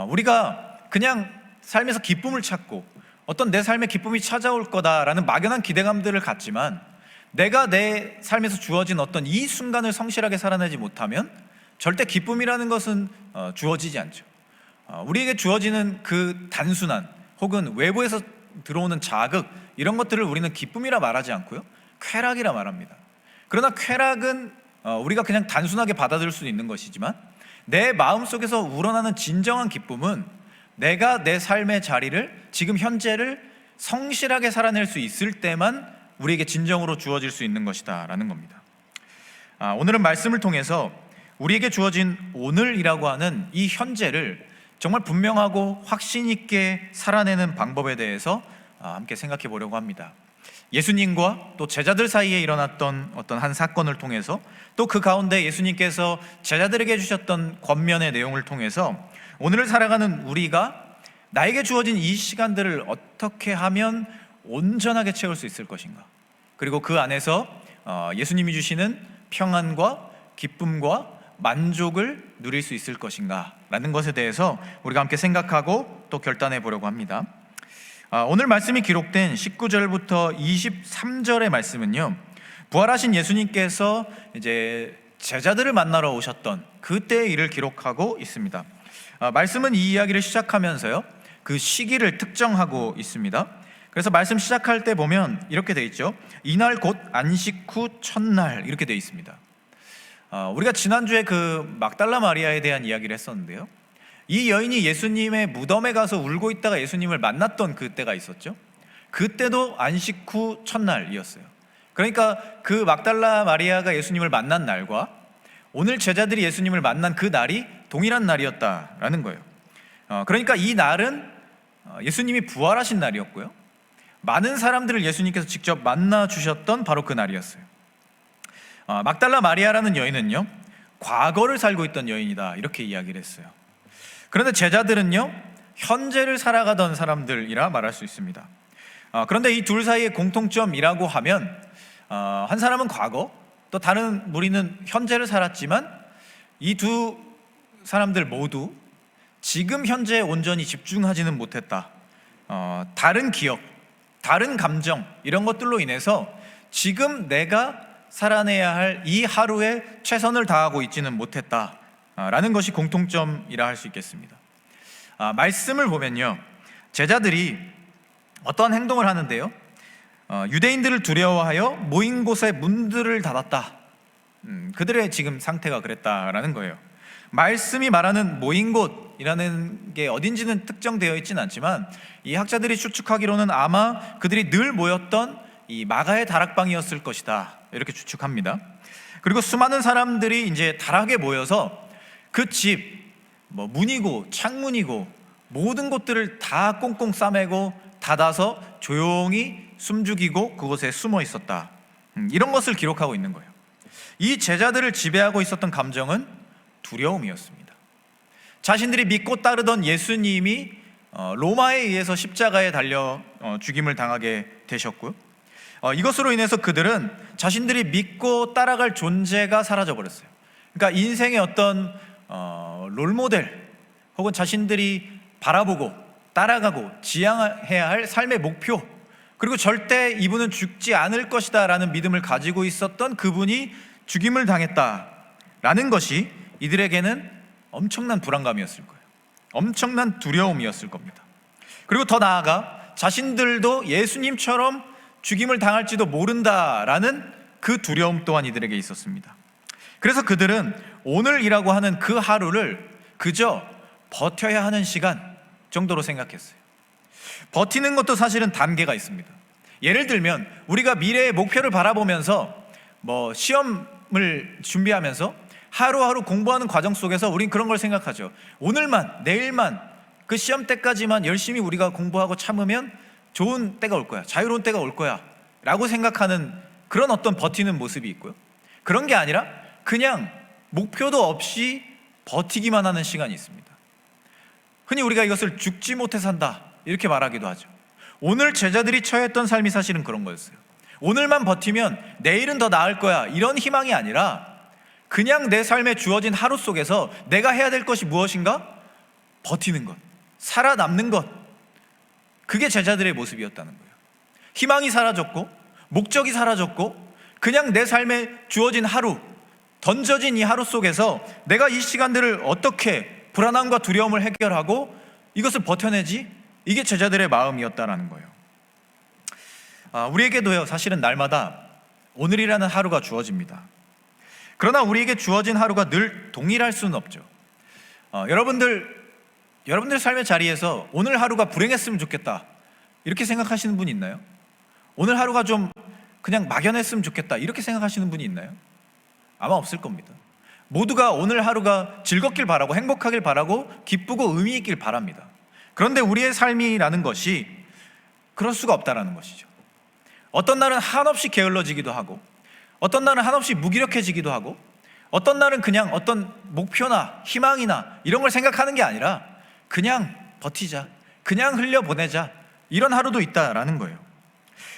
우리가 그냥 삶에서 기쁨을 찾고 어떤 내 삶에 기쁨이 찾아올 거다라는 막연한 기대감들을 갖지만, 내가 내 삶에서 주어진 어떤 이 순간을 성실하게 살아내지 못하면 절대 기쁨이라는 것은 주어지지 않죠. 우리에게 주어지는 그 단순한 혹은 외부에서 들어오는 자극, 이런 것들을 우리는 기쁨이라 말하지 않고요, 쾌락이라 말합니다. 그러나 쾌락은 우리가 그냥 단순하게 받아들일 수 있는 것이지만, 내 마음속에서 우러나는 진정한 기쁨은 내가 내 삶의 자리를, 지금 현재를 성실하게 살아낼 수 있을 때만 우리에게 진정으로 주어질 수 있는 것이다 라는 겁니다. 오늘은 말씀을 통해서 우리에게 주어진 오늘이라고 하는 이 현재를 정말 분명하고 확신 있게 살아내는 방법에 대해서 함께 생각해 보려고 합니다. 예수님과 또 제자들 사이에 일어났던 어떤 한 사건을 통해서, 또 그 가운데 예수님께서 제자들에게 주셨던 권면의 내용을 통해서 오늘을 살아가는 우리가 나에게 주어진 이 시간들을 어떻게 하면 온전하게 채울 수 있을 것인가, 그리고 그 안에서 예수님이 주시는 평안과 기쁨과 만족을 누릴 수 있을 것인가 라는 것에 대해서 우리가 함께 생각하고 또 결단해 보려고 합니다. 오늘 말씀이 기록된 19절부터 23절의 말씀은요, 부활하신 예수님께서 이제 제자들을 만나러 오셨던 그때의 일을 기록하고 있습니다. 말씀은 이 이야기를 시작하면서요, 그 시기를 특정하고 있습니다. 그래서 말씀 시작할 때 보면 이렇게 돼 있죠. 이날 곧 안식 후 첫날, 이렇게 돼 있습니다. 우리가 지난주에 그 막달라 마리아에 대한 이야기를 했었는데요, 이 여인이 예수님의 무덤에 가서 울고 있다가 예수님을 만났던 그때가 있었죠. 그때도 안식 후 첫날이었어요. 그러니까 그 막달라 마리아가 예수님을 만난 날과 오늘 제자들이 예수님을 만난 그 날이 동일한 날이었다라는 거예요. 그러니까 이 날은 예수님이 부활하신 날이었고요, 많은 사람들을 예수님께서 직접 만나 주셨던 바로 그 날이었어요. 막달라 마리아라는 여인은요, 과거를 살고 있던 여인이다, 이렇게 이야기를 했어요. 그런데 제자들은요, 현재를 살아가던 사람들이라 말할 수 있습니다. 그런데 이 둘 사이의 공통점이라고 하면 한 사람은 과거, 또 다른 무리는 현재를 살았지만 이 두 사람들 모두 지금 현재에 온전히 집중하지는 못했다. 다른 기억, 다른 감정, 이런 것들로 인해서 지금 내가 살아내야 할 이 하루에 최선을 다하고 있지는 못했다라는 것이 공통점이라 할 수 있겠습니다. 말씀을 보면요, 제자들이 어떠한 행동을 하는데요, 유대인들을 두려워하여 모인 곳에 문들을 닫았다. 그들의 지금 상태가 그랬다라는 거예요. 말씀이 말하는 모인 곳이라는 게 어딘지는 특정되어 있지는 않지만 이 학자들이 추측하기로는 아마 그들이 늘 모였던 이 마가의 다락방이었을 것이다, 이렇게 추측합니다. 그리고 수많은 사람들이 이제 다락에 모여서 그 집, 문이고 창문이고 모든 곳들을 다 꽁꽁 싸매고 닫아서 조용히 숨죽이고 그곳에 숨어 있었다, 이런 것을 기록하고 있는 거예요. 이 제자들을 지배하고 있었던 감정은 두려움이었습니다. 자신들이 믿고 따르던 예수님이 로마에 의해서 십자가에 달려 죽임을 당하게 되셨고요, 이것으로 인해서 그들은 자신들이 믿고 따라갈 존재가 사라져버렸어요. 그러니까 인생의 어떤 롤모델, 혹은 자신들이 바라보고 따라가고 지향해야 할 삶의 목표, 그리고 절대 이분은 죽지 않을 것이다 라는 믿음을 가지고 있었던 그분이 죽임을 당했다라는 것이 이들에게는 엄청난 불안감이었을 거예요. 엄청난 두려움이었을 겁니다. 그리고 더 나아가 자신들도 예수님처럼 죽임을 당할지도 모른다라는 그 두려움 또한 이들에게 있었습니다. 그래서 그들은 오늘이라고 하는 그 하루를 그저 버텨야 하는 시간 정도로 생각했어요. 버티는 것도 사실은 단계가 있습니다. 예를 들면 우리가 미래의 목표를 바라보면서 시험을 준비하면서 하루하루 공부하는 과정 속에서 우린 그런 걸 생각하죠. 오늘만, 내일만, 그 시험 때까지만 열심히 우리가 공부하고 참으면 좋은 때가 올 거야, 자유로운 때가 올 거야 라고 생각하는 그런 어떤 버티는 모습이 있고요, 그런 게 아니라 그냥 목표도 없이 버티기만 하는 시간이 있습니다. 흔히 우리가 이것을 죽지 못해 산다, 이렇게 말하기도 하죠. 오늘 제자들이 처했던 삶이 사실은 그런 거였어요. 오늘만 버티면 내일은 더 나을 거야, 이런 희망이 아니라 그냥 내 삶에 주어진 하루 속에서 내가 해야 될 것이 무엇인가? 버티는 것, 살아남는 것, 그게 제자들의 모습이었다는 거예요. 희망이 사라졌고 목적이 사라졌고 그냥 내 삶에 주어진 하루, 던져진 이 하루 속에서 내가 이 시간들을 어떻게 불안함과 두려움을 해결하고 이것을 버텨내지? 이게 제자들의 마음이었다라는 거예요. 우리에게도요, 사실은 날마다 오늘이라는 하루가 주어집니다. 그러나 우리에게 주어진 하루가 늘 동일할 수는 없죠. 여러분들 여러분들 삶의 자리에서 오늘 하루가 불행했으면 좋겠다 이렇게 생각하시는 분이 있나요? 오늘 하루가 좀 그냥 막연했으면 좋겠다 이렇게 생각하시는 분이 있나요? 아마 없을 겁니다. 모두가 오늘 하루가 즐겁길 바라고 행복하길 바라고 기쁘고 의미 있길 바랍니다. 그런데 우리의 삶이라는 것이 그럴 수가 없다라는 것이죠. 어떤 날은 한없이 게을러지기도 하고, 어떤 날은 한없이 무기력해지기도 하고, 어떤 날은 그냥 어떤 목표나 희망이나 이런 걸 생각하는 게 아니라 그냥 버티자, 그냥 흘려보내자, 이런 하루도 있다라는 거예요.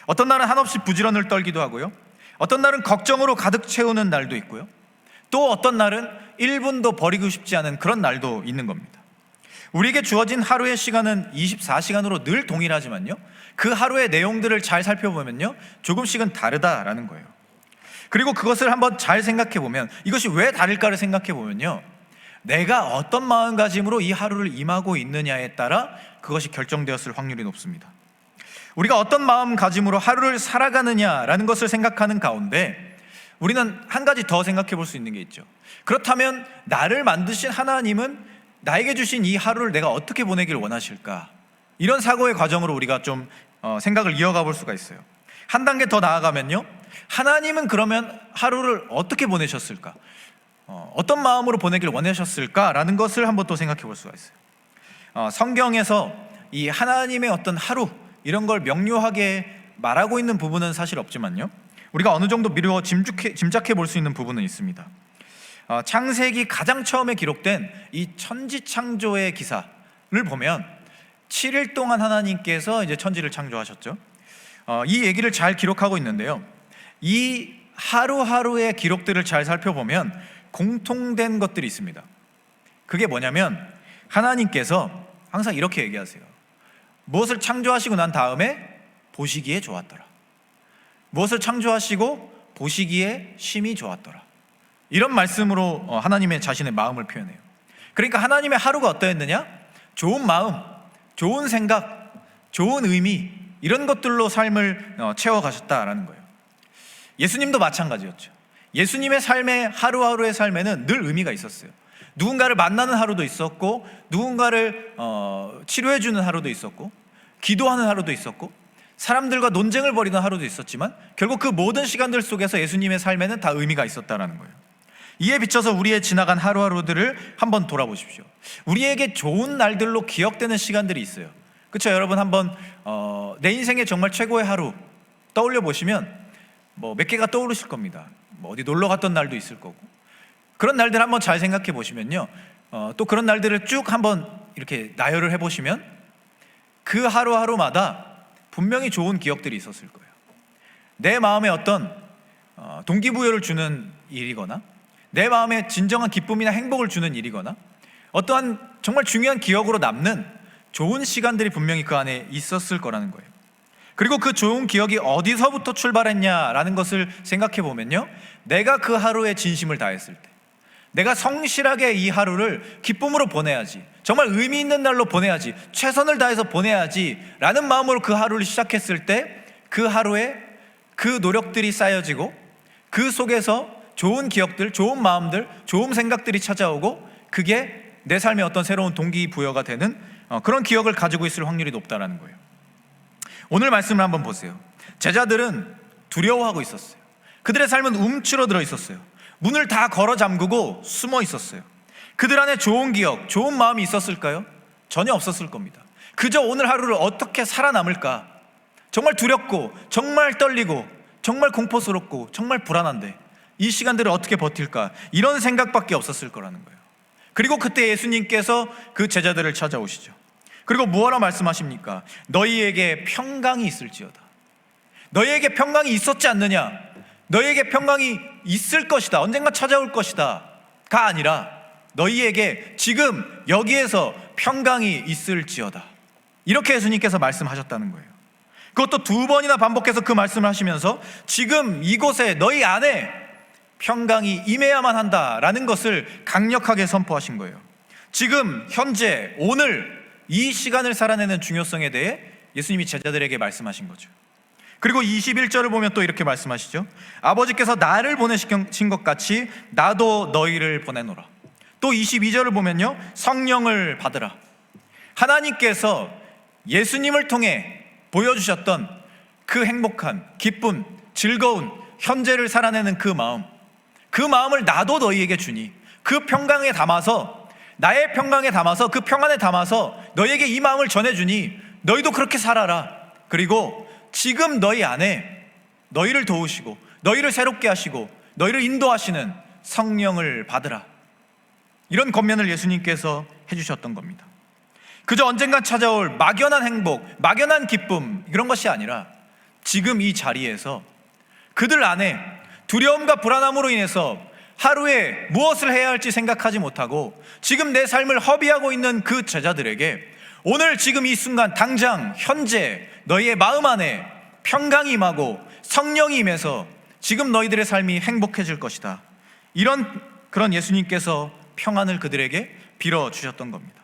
어떤 날은 한없이 부지런을 떨기도 하고요, 어떤 날은 걱정으로 가득 채우는 날도 있고요, 또 어떤 날은 1분도 버리고 싶지 않은 그런 날도 있는 겁니다. 우리에게 주어진 하루의 시간은 24시간으로 늘 동일하지만요, 그 하루의 내용들을 잘 살펴보면요, 조금씩은 다르다라는 거예요. 그리고 그것을 한번 잘 생각해 보면, 이것이 왜 다를까를 생각해 보면요, 내가 어떤 마음가짐으로 이 하루를 임하고 있느냐에 따라 그것이 결정되었을 확률이 높습니다. 우리가 어떤 마음가짐으로 하루를 살아가느냐라는 것을 생각하는 가운데 우리는 한 가지 더 생각해 볼 수 있는 게 있죠. 그렇다면 나를 만드신 하나님은 나에게 주신 이 하루를 내가 어떻게 보내길 원하실까? 이런 사고의 과정으로 우리가 좀 생각을 이어가 볼 수가 있어요. 한 단계 더 나아가면요, 하나님은 그러면 하루를 어떻게 보내셨을까? 어떤 마음으로 보내길 원하셨을까라는 것을 한번 또 생각해 볼 수가 있어요. 성경에서 이 하나님의 어떤 하루 이런 걸 명료하게 말하고 있는 부분은 사실 없지만요, 우리가 어느 정도 미루어 짐작해 볼 수 있는 부분은 있습니다. 창세기 가장 처음에 기록된 이 천지창조의 기사를 보면 7일 동안 하나님께서 이제 천지를 창조하셨죠. 이 얘기를 잘 기록하고 있는데요, 이 하루하루의 기록들을 잘 살펴보면 공통된 것들이 있습니다. 그게 뭐냐면 하나님께서 항상 이렇게 얘기하세요. 무엇을 창조하시고 난 다음에 보시기에 좋았더라. 무엇을 창조하시고 보시기에 심히 좋았더라. 이런 말씀으로 하나님의 자신의 마음을 표현해요. 그러니까 하나님의 하루가 어떠했느냐? 좋은 마음, 좋은 생각, 좋은 의미, 이런 것들로 삶을 채워가셨다라는 거예요. 예수님도 마찬가지였죠. 예수님의 삶의 하루하루의 삶에는 늘 의미가 있었어요. 누군가를 만나는 하루도 있었고, 누군가를 치료해주는 하루도 있었고, 기도하는 하루도 있었고, 사람들과 논쟁을 벌이는 하루도 있었지만 결국 그 모든 시간들 속에서 예수님의 삶에는 다 의미가 있었다라는 거예요. 이에 비춰서 우리의 지나간 하루하루들을 한번 돌아보십시오. 우리에게 좋은 날들로 기억되는 시간들이 있어요. 그렇죠? 여러분 한번 내 인생의 정말 최고의 하루 떠올려 보시면 뭐 몇 개가 떠오르실 겁니다. 뭐 어디 놀러 갔던 날도 있을 거고, 그런 날들 한번 잘 생각해 보시면요, 또 그런 날들을 쭉 한번 이렇게 나열을 해보시면 그 하루하루마다 분명히 좋은 기억들이 있었을 거예요. 내 마음에 어떤 동기부여를 주는 일이거나, 내 마음에 진정한 기쁨이나 행복을 주는 일이거나, 어떠한 정말 중요한 기억으로 남는 좋은 시간들이 분명히 그 안에 있었을 거라는 거예요. 그리고 그 좋은 기억이 어디서부터 출발했냐라는 것을 생각해 보면요, 내가 그 하루에 진심을 다했을 때, 내가 성실하게 이 하루를 기쁨으로 보내야지, 정말 의미 있는 날로 보내야지, 최선을 다해서 보내야지 라는 마음으로 그 하루를 시작했을 때 그 하루에 그 노력들이 쌓여지고 그 속에서 좋은 기억들, 좋은 마음들, 좋은 생각들이 찾아오고 그게 내 삶에 어떤 새로운 동기부여가 되는 그런 기억을 가지고 있을 확률이 높다라는 거예요. 오늘 말씀을 한번 보세요. 제자들은 두려워하고 있었어요. 그들의 삶은 움츠러들어 있었어요. 문을 다 걸어 잠그고 숨어 있었어요. 그들 안에 좋은 기억, 좋은 마음이 있었을까요? 전혀 없었을 겁니다. 그저 오늘 하루를 어떻게 살아남을까? 정말 두렵고, 정말 떨리고, 정말 공포스럽고, 정말 불안한데 이 시간들을 어떻게 버틸까? 이런 생각밖에 없었을 거라는 거예요. 그리고 그때 예수님께서 그 제자들을 찾아오시죠. 그리고 뭐하러 말씀하십니까? 너희에게 평강이 있을지어다. 너희에게 평강이 있었지 않느냐? 너희에게 평강이 있을 것이다, 언젠가 찾아올 것이다 가 아니라 너희에게 지금 여기에서 평강이 있을지어다, 이렇게 예수님께서 말씀하셨다는 거예요. 그것도 2번이나 반복해서 그 말씀을 하시면서 지금 이곳에 너희 안에 평강이 임해야만 한다라는 것을 강력하게 선포하신 거예요. 지금 현재 오늘 이 시간을 살아내는 중요성에 대해 예수님이 제자들에게 말씀하신 거죠. 그리고 21절을 보면 또 이렇게 말씀하시죠. 아버지께서 나를 보내신 것 같이 나도 너희를 보내노라. 또 22절을 보면요, 성령을 받으라. 하나님께서 예수님을 통해 보여주셨던 그 행복한, 기쁨, 즐거운 현재를 살아내는 그 마음을 나도 너희에게 주니, 그 평강에 담아서, 나의 평강에 담아서, 그 평안에 담아서 너희에게 이 마음을 전해주니 너희도 그렇게 살아라. 그리고 지금 너희 안에 너희를 도우시고 너희를 새롭게 하시고 너희를 인도하시는 성령을 받으라. 이런 권면을 예수님께서 해주셨던 겁니다. 그저 언젠간 찾아올 막연한 행복, 막연한 기쁨, 이런 것이 아니라 지금 이 자리에서 그들 안에 두려움과 불안함으로 인해서 하루에 무엇을 해야 할지 생각하지 못하고 지금 내 삶을 허비하고 있는 그 제자들에게 오늘 지금 이 순간 당장 현재 너희의 마음 안에 평강이 임하고 성령이 임해서 지금 너희들의 삶이 행복해질 것이다. 그런 예수님께서 평안을 그들에게 빌어주셨던 겁니다.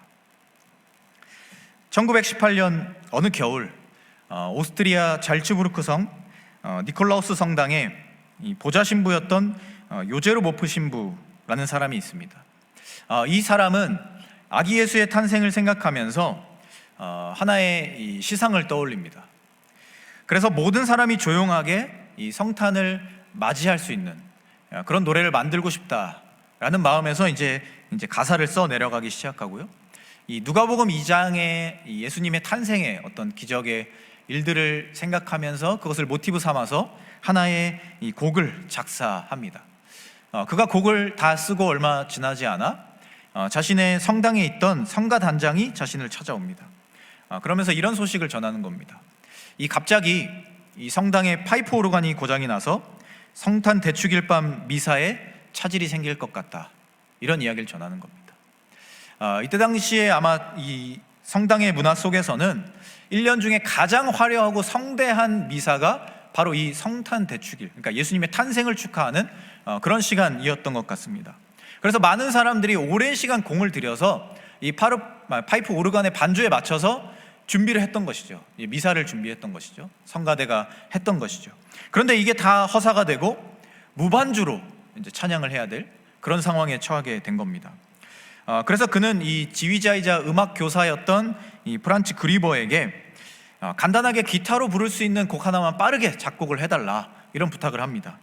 1918년 어느 겨울 오스트리아 잘츠부르크 성 니콜라우스 성당에 보좌 신부였던 요제르모프 신부라는 사람이 있습니다. 이 사람은 아기 예수의 탄생을 생각하면서 하나의 이 시상을 떠올립니다. 그래서 모든 사람이 조용하게 이 성탄을 맞이할 수 있는 그런 노래를 만들고 싶다라는 마음에서 이제 가사를 써 내려가기 시작하고요. 이 누가복음 2장의 예수님의 탄생의 어떤 기적의 일들을 생각하면서 그것을 모티브 삼아서 하나의 이 곡을 작사합니다. 그가 곡을 다 쓰고 얼마 지나지 않아 자신의 성당에 있던 성가 단장이 자신을 찾아옵니다. 그러면서 이런 소식을 전하는 겁니다. 갑자기 이 성당에 파이프 오르간이 고장이 나서 성탄 대축일 밤 미사에 차질이 생길 것 같다. 이런 이야기를 전하는 겁니다. 이때 당시에 아마 이 성당의 문화 속에서는 1년 중에 가장 화려하고 성대한 미사가 바로 이 성탄 대축일, 그러니까 예수님의 탄생을 축하하는 그런 시간이었던 것 같습니다. 그래서 많은 사람들이 오랜 시간 공을 들여서 이 파이프 오르간의 반주에 맞춰서 준비를 했던 것이죠. 미사를 준비했던 것이죠. 성가대가 했던 것이죠. 그런데 이게 다 허사가 되고 무반주로 이제 찬양을 해야 될 그런 상황에 처하게 된 겁니다. 그래서 그는 이 지휘자이자 음악 교사였던 이 프란츠 그리버에게 간단하게 기타로 부를 수 있는 곡 하나만 빠르게 작곡을 해달라, 이런 부탁을 합니다.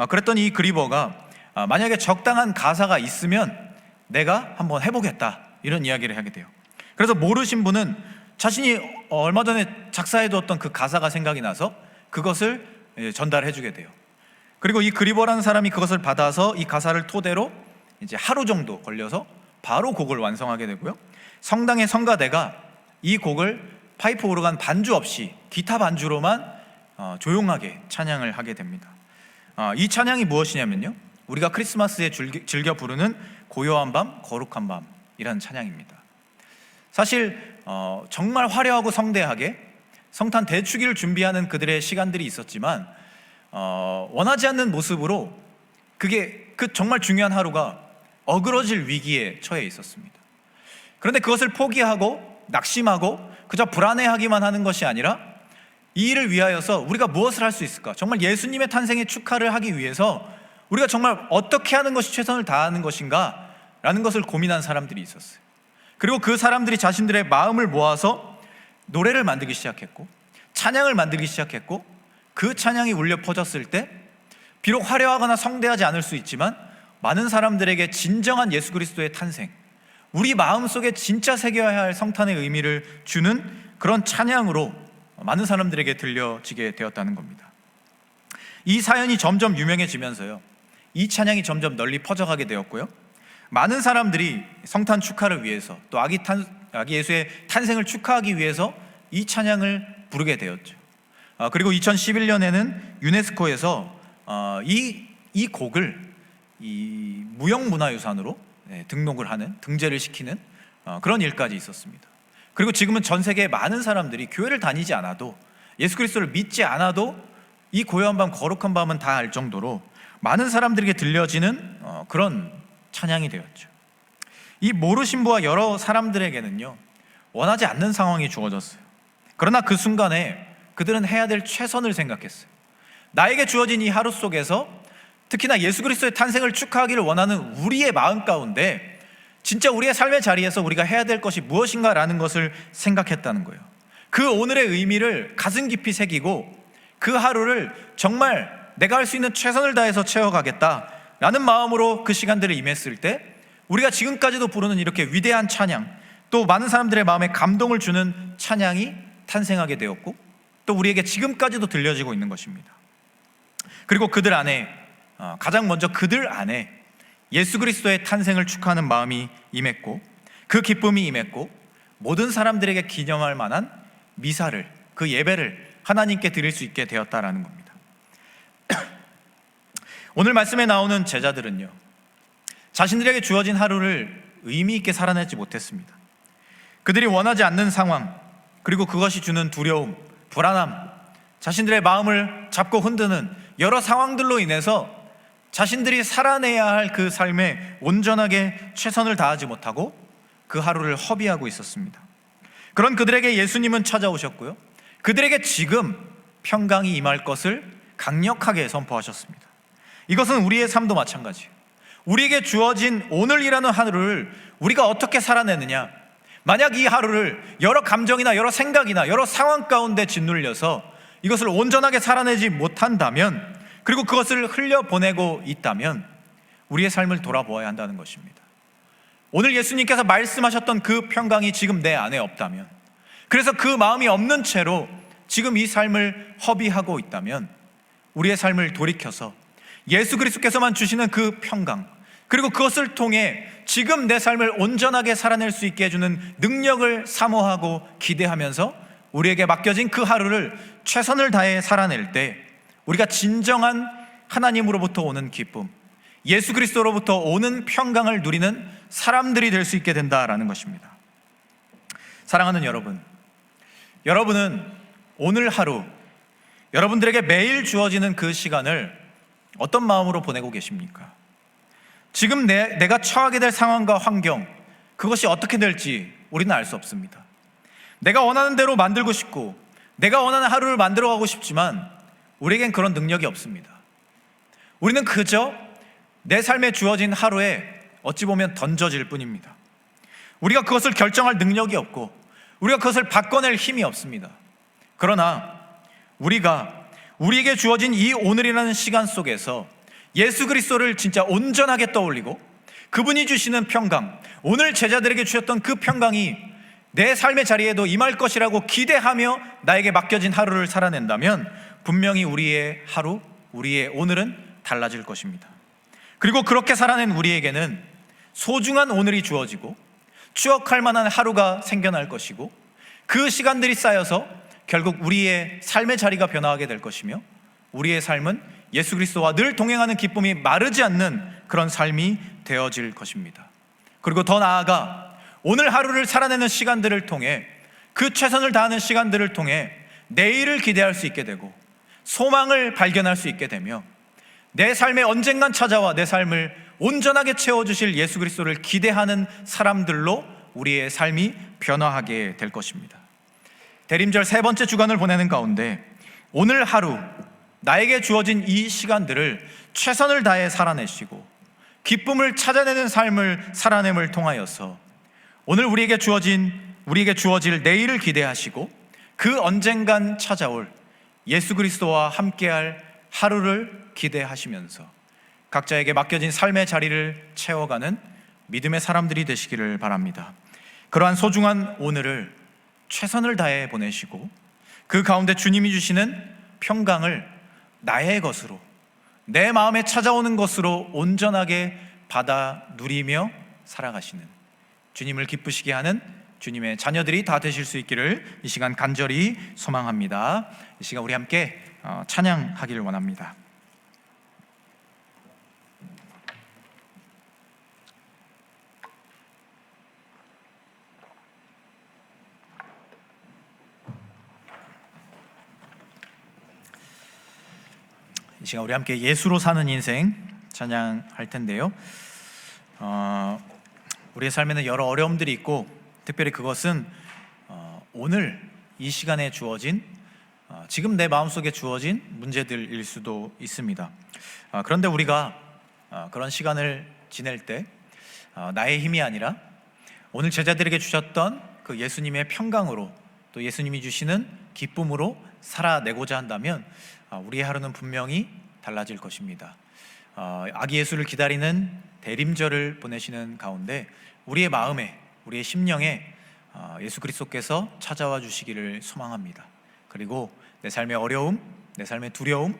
그랬더니 이 그리버가 만약에 적당한 가사가 있으면 내가 한번 해보겠다, 이런 이야기를 하게 돼요. 그래서 모르신 분은 자신이 얼마 전에 작사해두었던 그 가사가 생각이 나서 그것을 전달해 주게 돼요. 그리고 이 그리버라는 사람이 그것을 받아서 이 가사를 토대로 이제 하루 정도 걸려서 바로 곡을 완성하게 되고요. 성당의 성가대가 이 곡을 파이프 오르간 반주 없이 기타 반주로만 조용하게 찬양을 하게 됩니다. 이 찬양이 무엇이냐면요, 우리가 크리스마스에 즐겨 부르는 고요한 밤, 거룩한 밤이라는 찬양입니다. 사실 정말 화려하고 성대하게 성탄 대축일을 준비하는 그들의 시간들이 있었지만 원하지 않는 모습으로 그 정말 중요한 하루가 어그러질 위기에 처해 있었습니다. 그런데 그것을 포기하고 낙심하고 그저 불안해하기만 하는 것이 아니라 이 일을 위하여서 우리가 무엇을 할 수 있을까? 정말 예수님의 탄생의 축하를 하기 위해서 우리가 정말 어떻게 하는 것이 최선을 다하는 것인가? 라는 것을 고민한 사람들이 있었어요. 그리고 그 사람들이 자신들의 마음을 모아서 노래를 만들기 시작했고 찬양을 만들기 시작했고, 그 찬양이 울려 퍼졌을 때 비록 화려하거나 성대하지 않을 수 있지만 많은 사람들에게 진정한 예수 그리스도의 탄생, 우리 마음속에 진짜 새겨야 할 성탄의 의미를 주는 그런 찬양으로 많은 사람들에게 들려지게 되었다는 겁니다. 이 사연이 점점 유명해지면서요, 이 찬양이 점점 널리 퍼져가게 되었고요, 많은 사람들이 성탄 축하를 위해서 또 아기 예수의 탄생을 축하하기 위해서 이 찬양을 부르게 되었죠. 그리고 2011년에는 유네스코에서 이 곡을 이 무형문화유산으로 등록을 하는, 등재를 시키는 그런 일까지 있었습니다. 그리고 지금은 전 세계의 많은 사람들이 교회를 다니지 않아도, 예수 그리스도를 믿지 않아도 이 고요한 밤, 거룩한 밤은 다 알 정도로 많은 사람들에게 들려지는 그런 찬양이 되었죠. 이 모르신부와 여러 사람들에게는요, 원하지 않는 상황이 주어졌어요. 그러나 그 순간에 그들은 해야 될 최선을 생각했어요. 나에게 주어진 이 하루 속에서 특히나 예수 그리스도의 탄생을 축하하기를 원하는 우리의 마음 가운데 진짜 우리의 삶의 자리에서 우리가 해야 될 것이 무엇인가라는 것을 생각했다는 거예요. 그 오늘의 의미를 가슴 깊이 새기고 그 하루를 정말 내가 할 수 있는 최선을 다해서 채워가겠다라는 마음으로 그 시간들을 임했을 때 우리가 지금까지도 부르는 이렇게 위대한 찬양, 또 많은 사람들의 마음에 감동을 주는 찬양이 탄생하게 되었고 또 우리에게 지금까지도 들려지고 있는 것입니다. 그리고 그들 안에 가장 먼저 그들 안에 예수 그리스도의 탄생을 축하하는 마음이 임했고 그 기쁨이 임했고 모든 사람들에게 기념할 만한 미사를, 그 예배를 하나님께 드릴 수 있게 되었다라는 겁니다. 오늘 말씀에 나오는 제자들은요, 자신들에게 주어진 하루를 의미 있게 살아내지 못했습니다. 그들이 원하지 않는 상황, 그리고 그것이 주는 두려움, 불안함, 자신들의 마음을 잡고 흔드는 여러 상황들로 인해서 자신들이 살아내야 할 그 삶에 온전하게 최선을 다하지 못하고 그 하루를 허비하고 있었습니다. 그런 그들에게 예수님은 찾아오셨고요, 그들에게 지금 평강이 임할 것을 강력하게 선포하셨습니다. 이것은 우리의 삶도 마찬가지예요. 우리에게 주어진 오늘이라는 하루를 우리가 어떻게 살아내느냐, 만약 이 하루를 여러 감정이나 여러 생각이나 여러 상황 가운데 짓눌려서 이것을 온전하게 살아내지 못한다면, 그리고 그것을 흘려보내고 있다면 우리의 삶을 돌아보아야 한다는 것입니다. 오늘 예수님께서 말씀하셨던 그 평강이 지금 내 안에 없다면, 그래서 그 마음이 없는 채로 지금 이 삶을 허비하고 있다면 우리의 삶을 돌이켜서 예수 그리스도께서만 주시는 그 평강, 그리고 그것을 통해 지금 내 삶을 온전하게 살아낼 수 있게 해주는 능력을 사모하고 기대하면서 우리에게 맡겨진 그 하루를 최선을 다해 살아낼 때 우리가 진정한 하나님으로부터 오는 기쁨, 예수 그리스도로부터 오는 평강을 누리는 사람들이 될 수 있게 된다라는 것입니다. 사랑하는 여러분, 여러분은 오늘 하루, 여러분들에게 매일 주어지는 그 시간을 어떤 마음으로 보내고 계십니까? 지금 내가 처하게 될 상황과 환경, 그것이 어떻게 될지 우리는 알 수 없습니다. 내가 원하는 대로 만들고 싶고 내가 원하는 하루를 만들어가고 싶지만 우리에겐 그런 능력이 없습니다. 우리는 그저 내 삶에 주어진 하루에 어찌 보면 던져질 뿐입니다. 우리가 그것을 결정할 능력이 없고 우리가 그것을 바꿔낼 힘이 없습니다. 그러나 우리에게 주어진 이 오늘이라는 시간 속에서 예수 그리스도를 진짜 온전하게 떠올리고 그분이 주시는 평강, 오늘 제자들에게 주셨던 그 평강이 내 삶의 자리에도 임할 것이라고 기대하며 나에게 맡겨진 하루를 살아낸다면 분명히 우리의 하루, 우리의 오늘은 달라질 것입니다. 그리고 그렇게 살아낸 우리에게는 소중한 오늘이 주어지고 추억할 만한 하루가 생겨날 것이고 그 시간들이 쌓여서 결국 우리의 삶의 자리가 변화하게 될 것이며 우리의 삶은 예수 그리스도와 늘 동행하는 기쁨이 마르지 않는 그런 삶이 되어질 것입니다. 그리고 더 나아가 오늘 하루를 살아내는 시간들을 통해 그 최선을 다하는 시간들을 통해 내일을 기대할 수 있게 되고 소망을 발견할 수 있게 되며 내 삶에 언젠간 찾아와 내 삶을 온전하게 채워주실 예수 그리스도를 기대하는 사람들로 우리의 삶이 변화하게 될 것입니다. 대림절 세 번째 주간을 보내는 가운데 오늘 하루 나에게 주어진 이 시간들을 최선을 다해 살아내시고 기쁨을 찾아내는 삶을 살아냄을 통하여서 오늘 우리에게 주어질 내일을 기대하시고 그 언젠간 찾아올 예수 그리스도와 함께할 하루를 기대하시면서 각자에게 맡겨진 삶의 자리를 채워가는 믿음의 사람들이 되시기를 바랍니다. 그러한 소중한 오늘을 최선을 다해 보내시고 그 가운데 주님이 주시는 평강을 나의 것으로, 내 마음에 찾아오는 것으로 온전하게 받아 누리며 살아가시는 주님을 기쁘시게 하는 주님의 자녀들이 다 되실 수 있기를 이 시간 간절히 소망합니다. 이 시간 우리 함께 찬양하기를 원합니다. 이 시간 우리 함께 예수로 사는 인생 찬양할 텐데요. 우리의 삶에는 여러 어려움들이 있고 특별히 그것은 오늘 이 시간에 주어진 지금 내 마음속에 주어진 문제들일 수도 있습니다. 그런데 우리가 그런 시간을 지낼 때 나의 힘이 아니라 오늘 제자들에게 주셨던 그 예수님의 평강으로, 또 예수님이 주시는 기쁨으로 살아내고자 한다면 우리의 하루는 분명히 달라질 것입니다. 아기 예수를 기다리는 대림절을 보내시는 가운데 우리의 마음에, 우리의 심령에 예수 그리스도께서 찾아와 주시기를 소망합니다. 그리고 내 삶의 어려움, 내 삶의 두려움,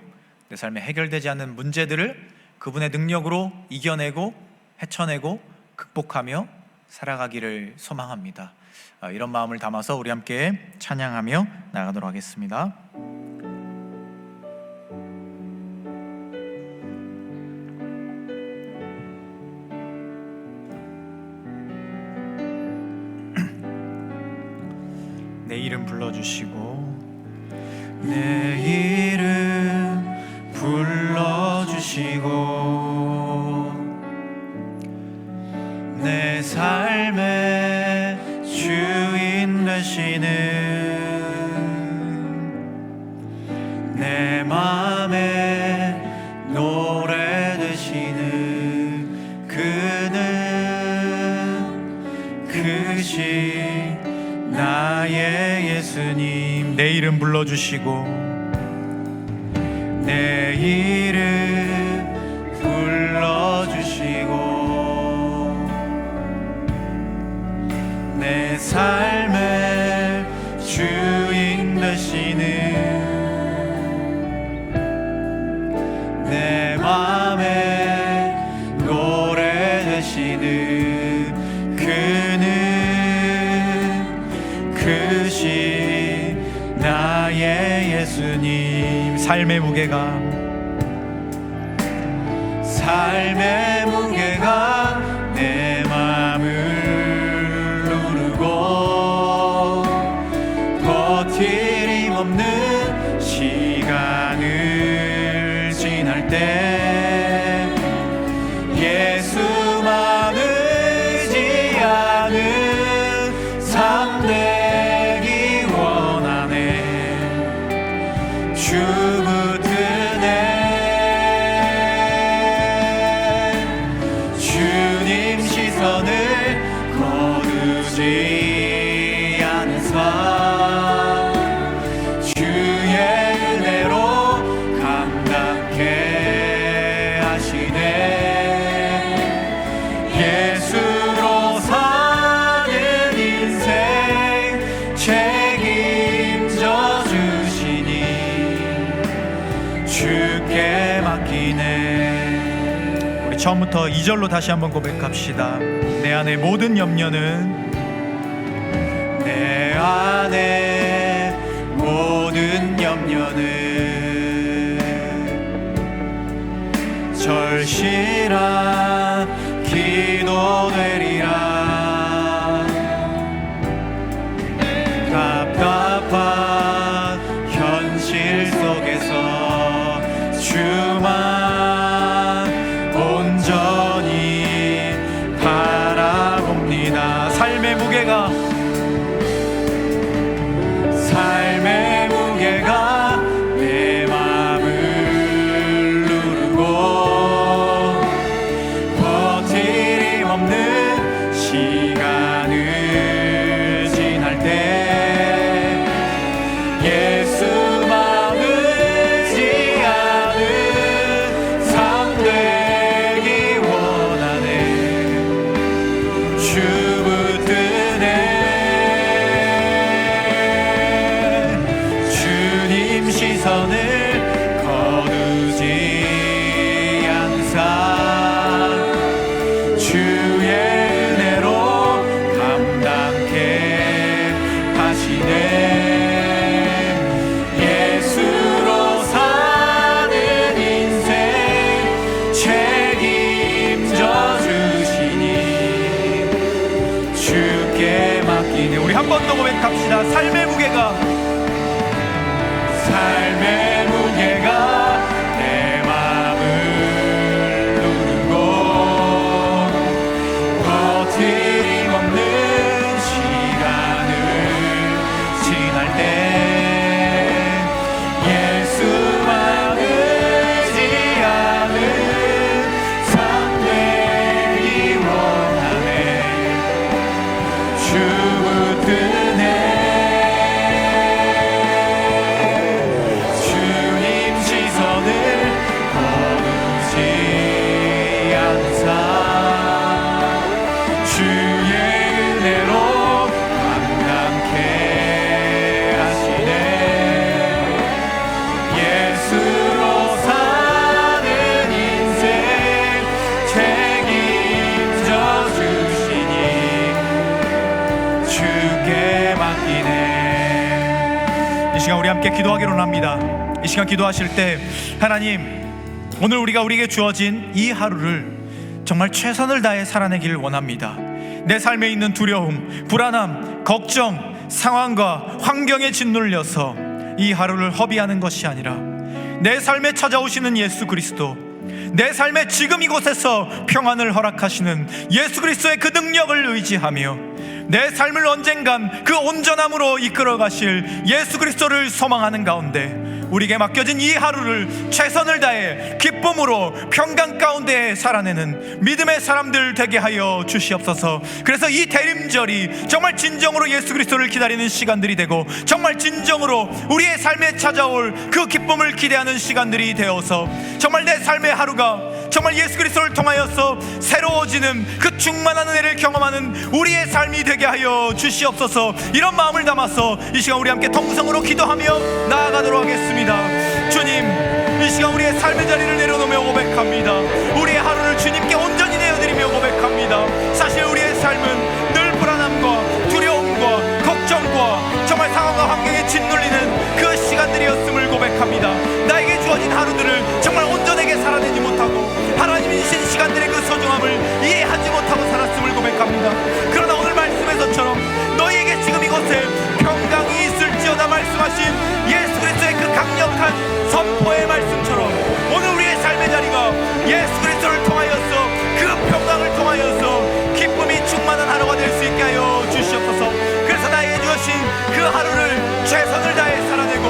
내 삶에 해결되지 않는 문제들을 그분의 능력으로 이겨내고 헤쳐내고 극복하며 살아가기를 소망합니다. 이런 마음을 담아서 우리 함께 찬양하며 나가도록 하겠습니다. 내 이름 불러주시고, 내 이름 불러주시고, 내 삶의 주인 되시는, 내 맘에 노래 되시는 그는 크신 나의 예수님. 내 이름 불러주시고, 내 이름 불러주시고, 내 삶의 주인 되시는, 내 맘에 노래 되시는 그는 크신 나의 예수님. 삶의 무게가 내 맘을 누르고, 버티림 없는 시간을 지날 때 예수만 의지하는 삶 되기 원하네. 주 붙드네. 주님 시선을 거두지 않은 삶, 주의 은혜로 감당케 하시네. 예수로 사는 인생 책임져 주시니 주께 맡기네. 우리 처음부터 2절로 다시 한번 고백합시다. 내 안의 모든 염려는, 내 안의 모든 염려는 절실한 기도 되리라. 답답한 현실 속에서 주만 온전히 바라봅니다. 삶의 무게가 내 맘을 누르고, 버티림 없는 시간을 지날 때 예수만 의지하는 삶 되기 원하네. 주 붙드네. 시선을 거두지 않는 삶, 주의 은혜로 감당케 하시네. 예수로 사는 인생 책임져 주시니 주께 맡기네. 우리 한 번 더 고백합시다. 삶의 무게가 내 맘을 누르고, 버티림 없는 시간을 지날 때 예수만 의지하는 삶 되기 원하네. 시간 우리 함께 기도하기로 합니다. 이 시간 기도하실 때 하나님, 오늘 우리에게 주어진 이 하루를 정말 최선을 다해 살아내기를 원합니다. 내 삶에 있는 두려움, 불안함, 걱정, 상황과 환경에 짓눌려서 이 하루를 허비하는 것이 아니라 내 삶에 찾아오시는 예수 그리스도, 내 삶의 지금 이곳에서 평안을 허락하시는 예수 그리스도의 그 능력을 의지하며 내 삶을 언젠간 그 온전함으로 이끌어 가실 예수 그리스도를 소망하는 가운데 우리에게 맡겨진 이 하루를 최선을 다해 기쁨으로 평강 가운데 살아내는 믿음의 사람들 되게 하여 주시옵소서. 그래서 이 대림절이 정말 진정으로 예수 그리스도를 기다리는 시간들이 되고 정말 진정으로 우리의 삶에 찾아올 그 기쁨을 기대하는 시간들이 되어서 정말 내 삶의 하루가 정말 예수 그리스도를 통하여서 새로워지는 그 충만한 은혜를 경험하는 우리의 삶이 되게 하여 주시옵소서. 이런 마음을 담아서 이 시간 우리 함께 통성으로 기도하며 나아가도록 하겠습니다. 주님, 이 시간 우리의 삶의 자리를 내려놓으며 고백합니다. 우리의 하루를 주님께 온전히 내어드리며 고백합니다. 사실 우리의 삶은 늘 불안함과 두려움과 걱정과 정말 상황과 환경에 짓눌리는 그 시간들이었음을 고백합니다. 나에게 주어진 하루들을 정말 온전하게 살아내지 못하고 하나님이 주신 시간들의 그 소중함을 이해하지 못하고 살았음을 고백합니다. 그러나 오늘 말씀에서처럼 너희에게 지금 이곳에 평강이 있을지어다 말씀하신 예수 그리스도의 그 강력한 선포의 말씀처럼 오늘 우리의 삶의 자리가 예수 그리스도를 통하여서 그 평강을 통하여서 기쁨이 충만한 하루가 될 수 있게 하여 주시옵소서. 그래서 나에게 주신 그 하루를 최선을 다해 살아내고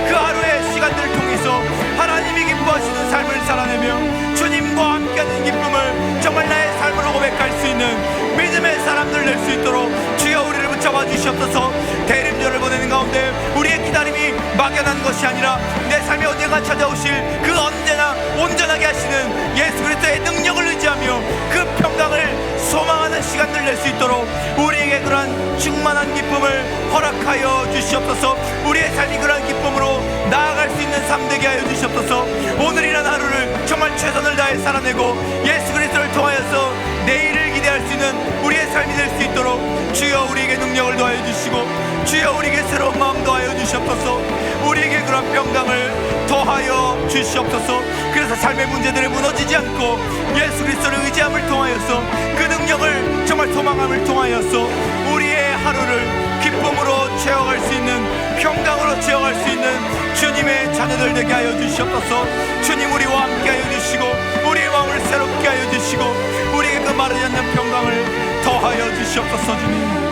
그 하루의 시간들을 통해서 하나님이 기뻐하시는 삶을 살아내며 주님과 함께하는 기쁨을 정말 나의 삶으로 고백할 수 있는 믿음의 사람들 될 수 있도록 주여 우리를 붙잡아 주시옵소서. 대림절을 보내는 가운데 우리의 기다림이 막연한 것이 아니라 내 삶에 언젠가 찾아오실 그 언제나 온전하게 하시는 예수 그리스도의 능력을 의지하며 그 평강을 소망하는 시간들 낼 수 있도록 우리에게 그러한 충만한 기쁨을 허락하여 주시옵소서. 우리의 삶이 그러한 기쁨으로 나아갈 수 있는 삶 되게 하여 주시옵소서. 오늘이라는 하루를 정말 최선을 다해 살아내고 예수 그리스도를 통하여서 내일을 기대할 수 있는 우리의 삶이 될 수 있도록 주여 우리에게 능력을 더하여 주시고 주여 우리에게 새로운 마음 더하여 주시옵소서. 우리에게 그런 평강을 더하여 주시옵소서. 그래서 삶의 문제들을 무너지지 않고 예수 그리스도를 의지함을 통하여서 그 능력을 정말 소망함을 통하여서 우리의 하루를 기쁨으로 채워갈 수 있는 평강으로 채워갈 수 있는 주님의 자녀들 되게 하여 주시옵소서. 주님 우리와 함께 하여 주시고 우리의 마음을 새롭게 하여 주시고 우리에게 그 마르지 않는 평강을 더하여 주시옵소서. 주님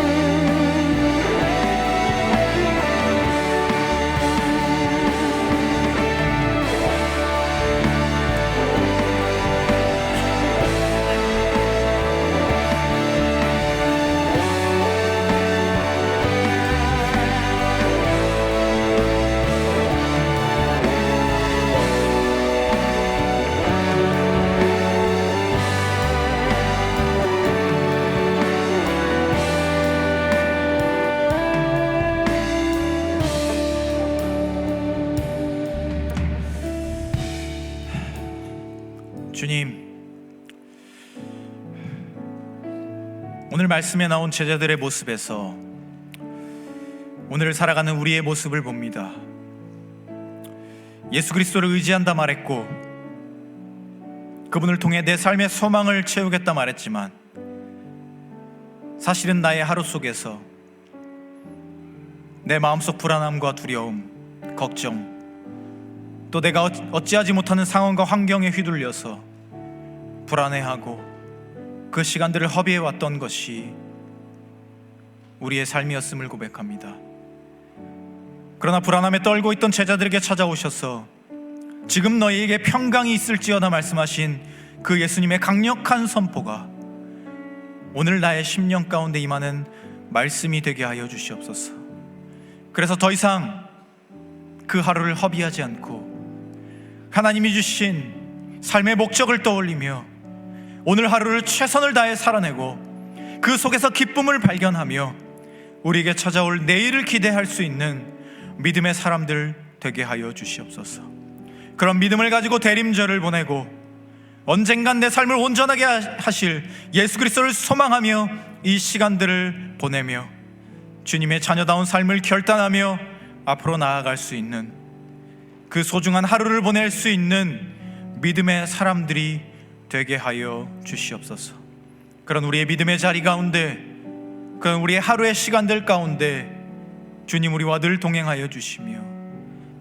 주님, 오늘 말씀에 나온 제자들의 모습에서 오늘을 살아가는 우리의 모습을 봅니다. 예수 그리스도를 의지한다 말했고 그분을 통해 내 삶의 소망을 채우겠다 말했지만 사실은 나의 하루 속에서 내 마음속 불안함과 두려움, 걱정, 또 내가 어찌하지 못하는 상황과 환경에 휘둘려서 불안해하고 그 시간들을 허비해왔던 것이 우리의 삶이었음을 고백합니다. 그러나 불안함에 떨고 있던 제자들에게 찾아오셔서 지금 너희에게 평강이 있을지어다 말씀하신 그 예수님의 강력한 선포가 오늘 나의 심령 가운데 임하는 말씀이 되게 하여 주시옵소서. 그래서 더 이상 그 하루를 허비하지 않고 하나님이 주신 삶의 목적을 떠올리며 오늘 하루를 최선을 다해 살아내고 그 속에서 기쁨을 발견하며 우리에게 찾아올 내일을 기대할 수 있는 믿음의 사람들 되게 하여 주시옵소서. 그런 믿음을 가지고 대림절을 보내고 언젠간 내 삶을 온전하게 하실 예수 그리스도를 소망하며 이 시간들을 보내며 주님의 자녀다운 삶을 결단하며 앞으로 나아갈 수 있는, 그 소중한 하루를 보낼 수 있는 믿음의 사람들이 되게 하여 주시옵소서. 그런 우리의 믿음의 자리 가운데, 그런 우리의 하루의 시간들 가운데 주님 우리와 늘 동행하여 주시며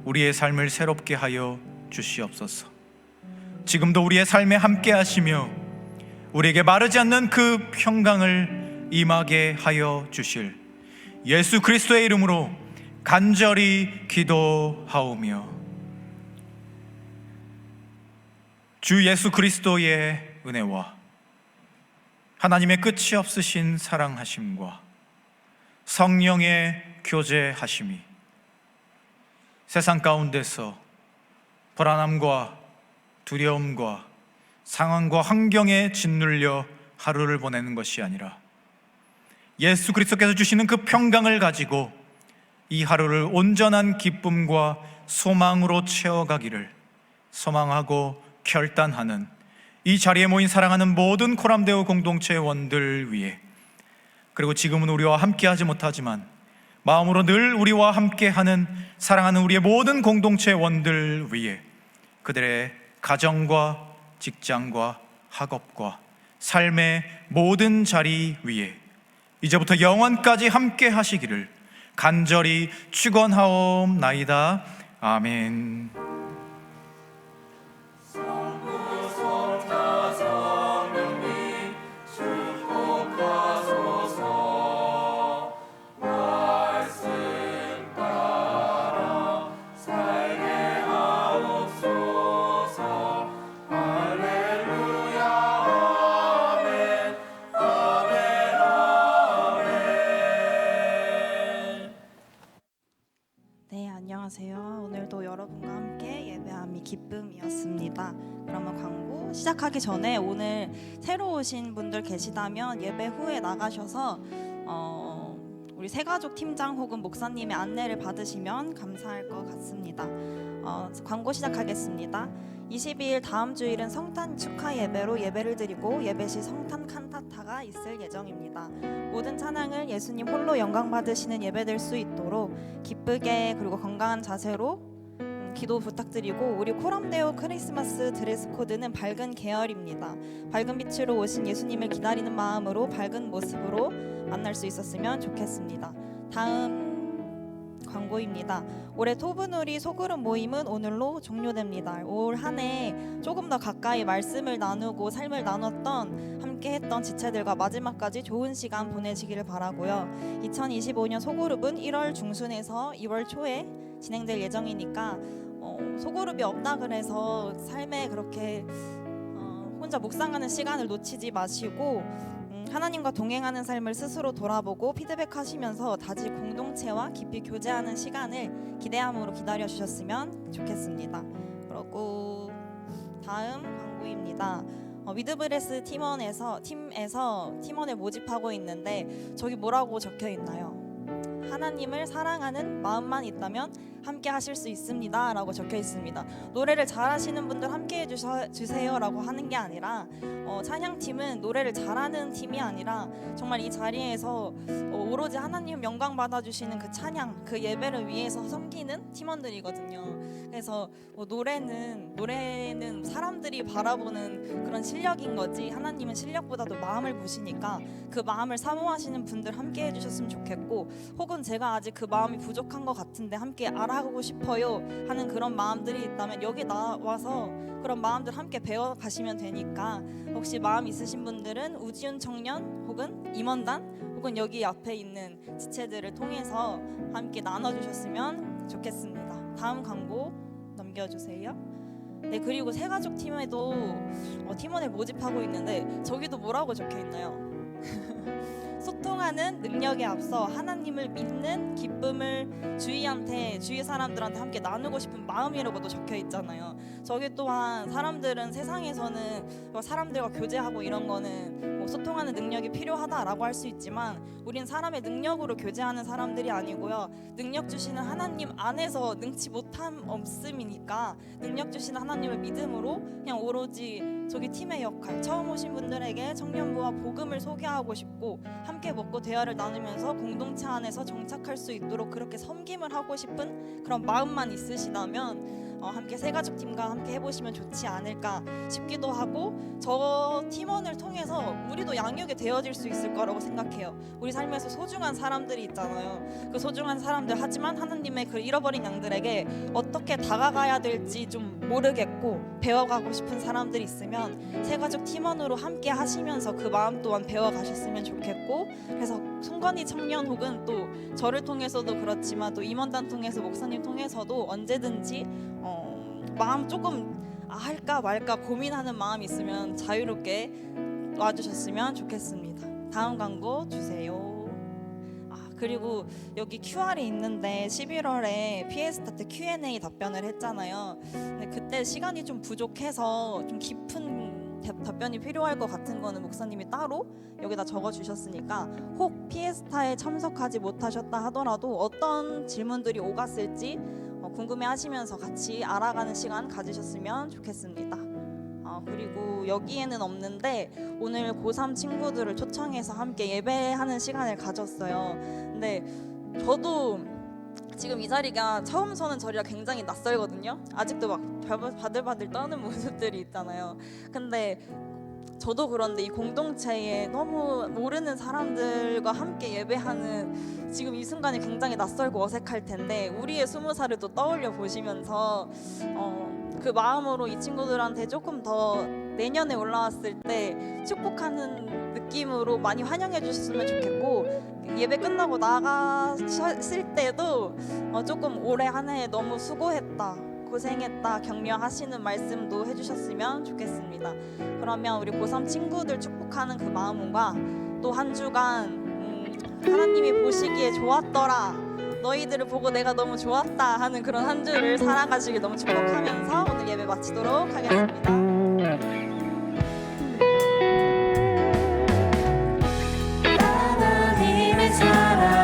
우리의 삶을 새롭게 하여 주시옵소서. 지금도 우리의 삶에 함께 하시며 우리에게 마르지 않는 그 평강을 임하게 하여 주실 예수 그리스도의 이름으로 간절히 기도하오며 주 예수 그리스도의 은혜와 하나님의 끝이 없으신 사랑하심과 성령의 교제하심이 세상 가운데서 불안함과 두려움과 상황과 환경에 짓눌려 하루를 보내는 것이 아니라 예수 그리스도께서 주시는 그 평강을 가지고 이 하루를 온전한 기쁨과 소망으로 채워가기를 소망하고 결단하는 이 자리에 모인 사랑하는 모든 코람데오 공동체 원들 위해, 그리고 지금은 우리와 함께하지 못하지만 마음으로 늘 우리와 함께하는 사랑하는 우리의 모든 공동체 원들 위해, 그들의 가정과 직장과 학업과 삶의 모든 자리 위에 이제부터 영원까지 함께 하시기를 간절히 축원하옵나이다. 아멘. 안녕하세요. 오늘도 여러분과 함께 예배함이 기쁨이었습니다. 그러면 광고 시작하기 전에 오늘 새로 오신 분들 계시다면 예배 후에 나가셔서 우리 새가족 팀장 혹은 목사님의 안내를 받으시면 감사할 것 같습니다. 광고 시작하겠습니다. 22일 다음 주일은 성탄 축하 예배로 예배를 드리고 예배 시 성탄 칸타타가 있을 예정입니다. 모든 찬양을 예수님 홀로 영광 받으시는 예배 될 수 있도록 기쁘게 그리고 건강한 자세로 기도 부탁드리고, 우리 코람데오 크리스마스 드레스 코드는 밝은 계열입니다. 밝은 빛으로 오신 예수님을 기다리는 마음으로 밝은 모습으로 만날 수 있었으면 좋겠습니다. 다음 광고입니다. 올해 토브누리 소그룹 모임은 오늘로 종료됩니다. 올 한 해 조금 더 가까이 말씀을 나누고 삶을 나눴던 함께했던 지체들과 마지막까지 좋은 시간 보내시기를 바라고요. 2025년 소그룹은 1월 중순에서 2월 초에 진행될 예정이니까 소그룹이 없다 그래서 삶에 그렇게 혼자 묵상하는 시간을 놓치지 마시고 하나님과 동행하는 삶을 스스로 돌아보고 피드백하시면서 다시 공동체와 깊이 교제하는 시간을 기대함으로 기다려주셨으면 좋겠습니다. 그리고 다음 광고입니다. 위드브레스 팀에서 팀원을 모집하고 있는데 저기 뭐라고 적혀 있나요? 하나님을 사랑하는 마음만 있다면 함께 하실 수 있습니다 라고 적혀 있습니다. 노래를 잘하시는 분들 함께 해주세요 라고 하는 게 아니라 찬양팀은 노래를 잘하는 팀이 아니라 정말 이 자리에서 오로지 하나님 영광 받아주시는 그 찬양, 그 예배를 위해서 섬기는 팀원들이거든요. 그래서 노래는 사람들이 바라보는 그런 실력인 거지, 하나님은 실력보다도 마음을 보시니까 그 마음을 사모하시는 분들 함께 해주셨으면 좋겠고, 혹은 제가 아직 그 마음이 부족한 것 같은데 함께 알아가고 싶어요 하는 그런 마음들이 있다면 여기 나와서 그런 마음들 함께 배워가시면 되니까, 혹시 마음 있으신 분들은 우지훈 청년 혹은 임원단 혹은 여기 앞에 있는 지체들을 통해서 함께 나눠주셨으면 좋겠습니다. 다음 광고 넘겨주세요. 네, 그리고 새가족 팀에도 팀원을 모집하고 있는데 저기도 뭐라고 적혀있나요? 소통하는 능력에 앞서 하나님을 믿는 기쁨을 주위 사람들한테 함께 나누고 싶은 마음이라고도 적혀 있잖아요. 저기 또한 사람들은 세상에서는 사람들과 교제하고 이런 거는 소통하는 능력이 필요하다라고 할 수 있지만 우린 사람의 능력으로 교제하는 사람들이 아니고요. 능력 주시는 하나님 안에서 능치 못함 없음이니까 능력 주시는 하나님을 믿음으로 그냥 오로지 저기 팀의 역할, 처음 오신 분들에게 청년부와 복음을 소개하고 싶고 좋겠고 함께 먹고 대화를 나누면서 공동체 안에서 정착할 수 있도록 그렇게 섬김을 하고 싶은 그런 마음만 있으시다면 함께 새가족팀과 함께 해보시면 좋지 않을까 싶기도 하고 저 팀원을 통해서 우리도 양육이 되어질 수 있을 거라고 생각해요. 우리 삶에서 소중한 사람들이 있잖아요. 그 소중한 사람들 하지만 하나님의 그 잃어버린 양들에게 어떻게 다가가야 될지 좀 모르겠고 배워가고 싶은 사람들이 있으면 새가족 팀원으로 함께 하시면서 그 마음 또한 배워가셨으면 좋겠고 그래서 송건희 청년 혹은 또 저를 통해서도 그렇지만 또 임원단 통해서 목사님 통해서도 언제든지 마음 조금 할까 말까 고민하는 마음이 있으면 자유롭게 와주셨으면 좋겠습니다. 다음 광고 주세요. 그리고 여기 QR이 있는데 11월에 피에스타 때 Q&A 답변을 했잖아요. 근데 그때 시간이 좀 부족해서 좀 깊은 답변이 필요할 것 같은 거는 목사님이 따로 여기다 적어주셨으니까 혹 피에스타에 참석하지 못하셨다 하더라도 어떤 질문들이 오갔을지 궁금해하시면서 같이 알아가는 시간 가지셨으면 좋겠습니다. 그리고 여기에는 없는데 오늘 고3 친구들을 초청해서 함께 예배하는 시간을 가졌어요. 근데 저도 지금 이 자리가 처음 서는 자리가 굉장히 낯설거든요. 아직도 막 바들바들 떠는 모습들이 있잖아요. 근데 저도 그런데 이 공동체에 너무 모르는 사람들과 함께 예배하는 지금 이 순간이 굉장히 낯설고 어색할 텐데 우리의 20살을 또 떠올려 보시면서 그 마음으로 이 친구들한테 조금 더 내년에 올라왔을 때 축복하는 느낌으로 많이 환영해 주셨으면 좋겠고 예배 끝나고 나갔을 때도 조금 올해 한 해 너무 수고했다 고생했다 격려하시는 말씀도 해주셨으면 좋겠습니다. 그러면 우리 고3 친구들 축복하는 그 마음과 또 한 주간 하나님이 보시기에 좋았더라 너희들을 보고 내가 너무 좋았다 하는 그런 한 주를 살아가시길 너무 축복하면서 오늘 예배 마치도록 하겠습니다. 하나님의 사랑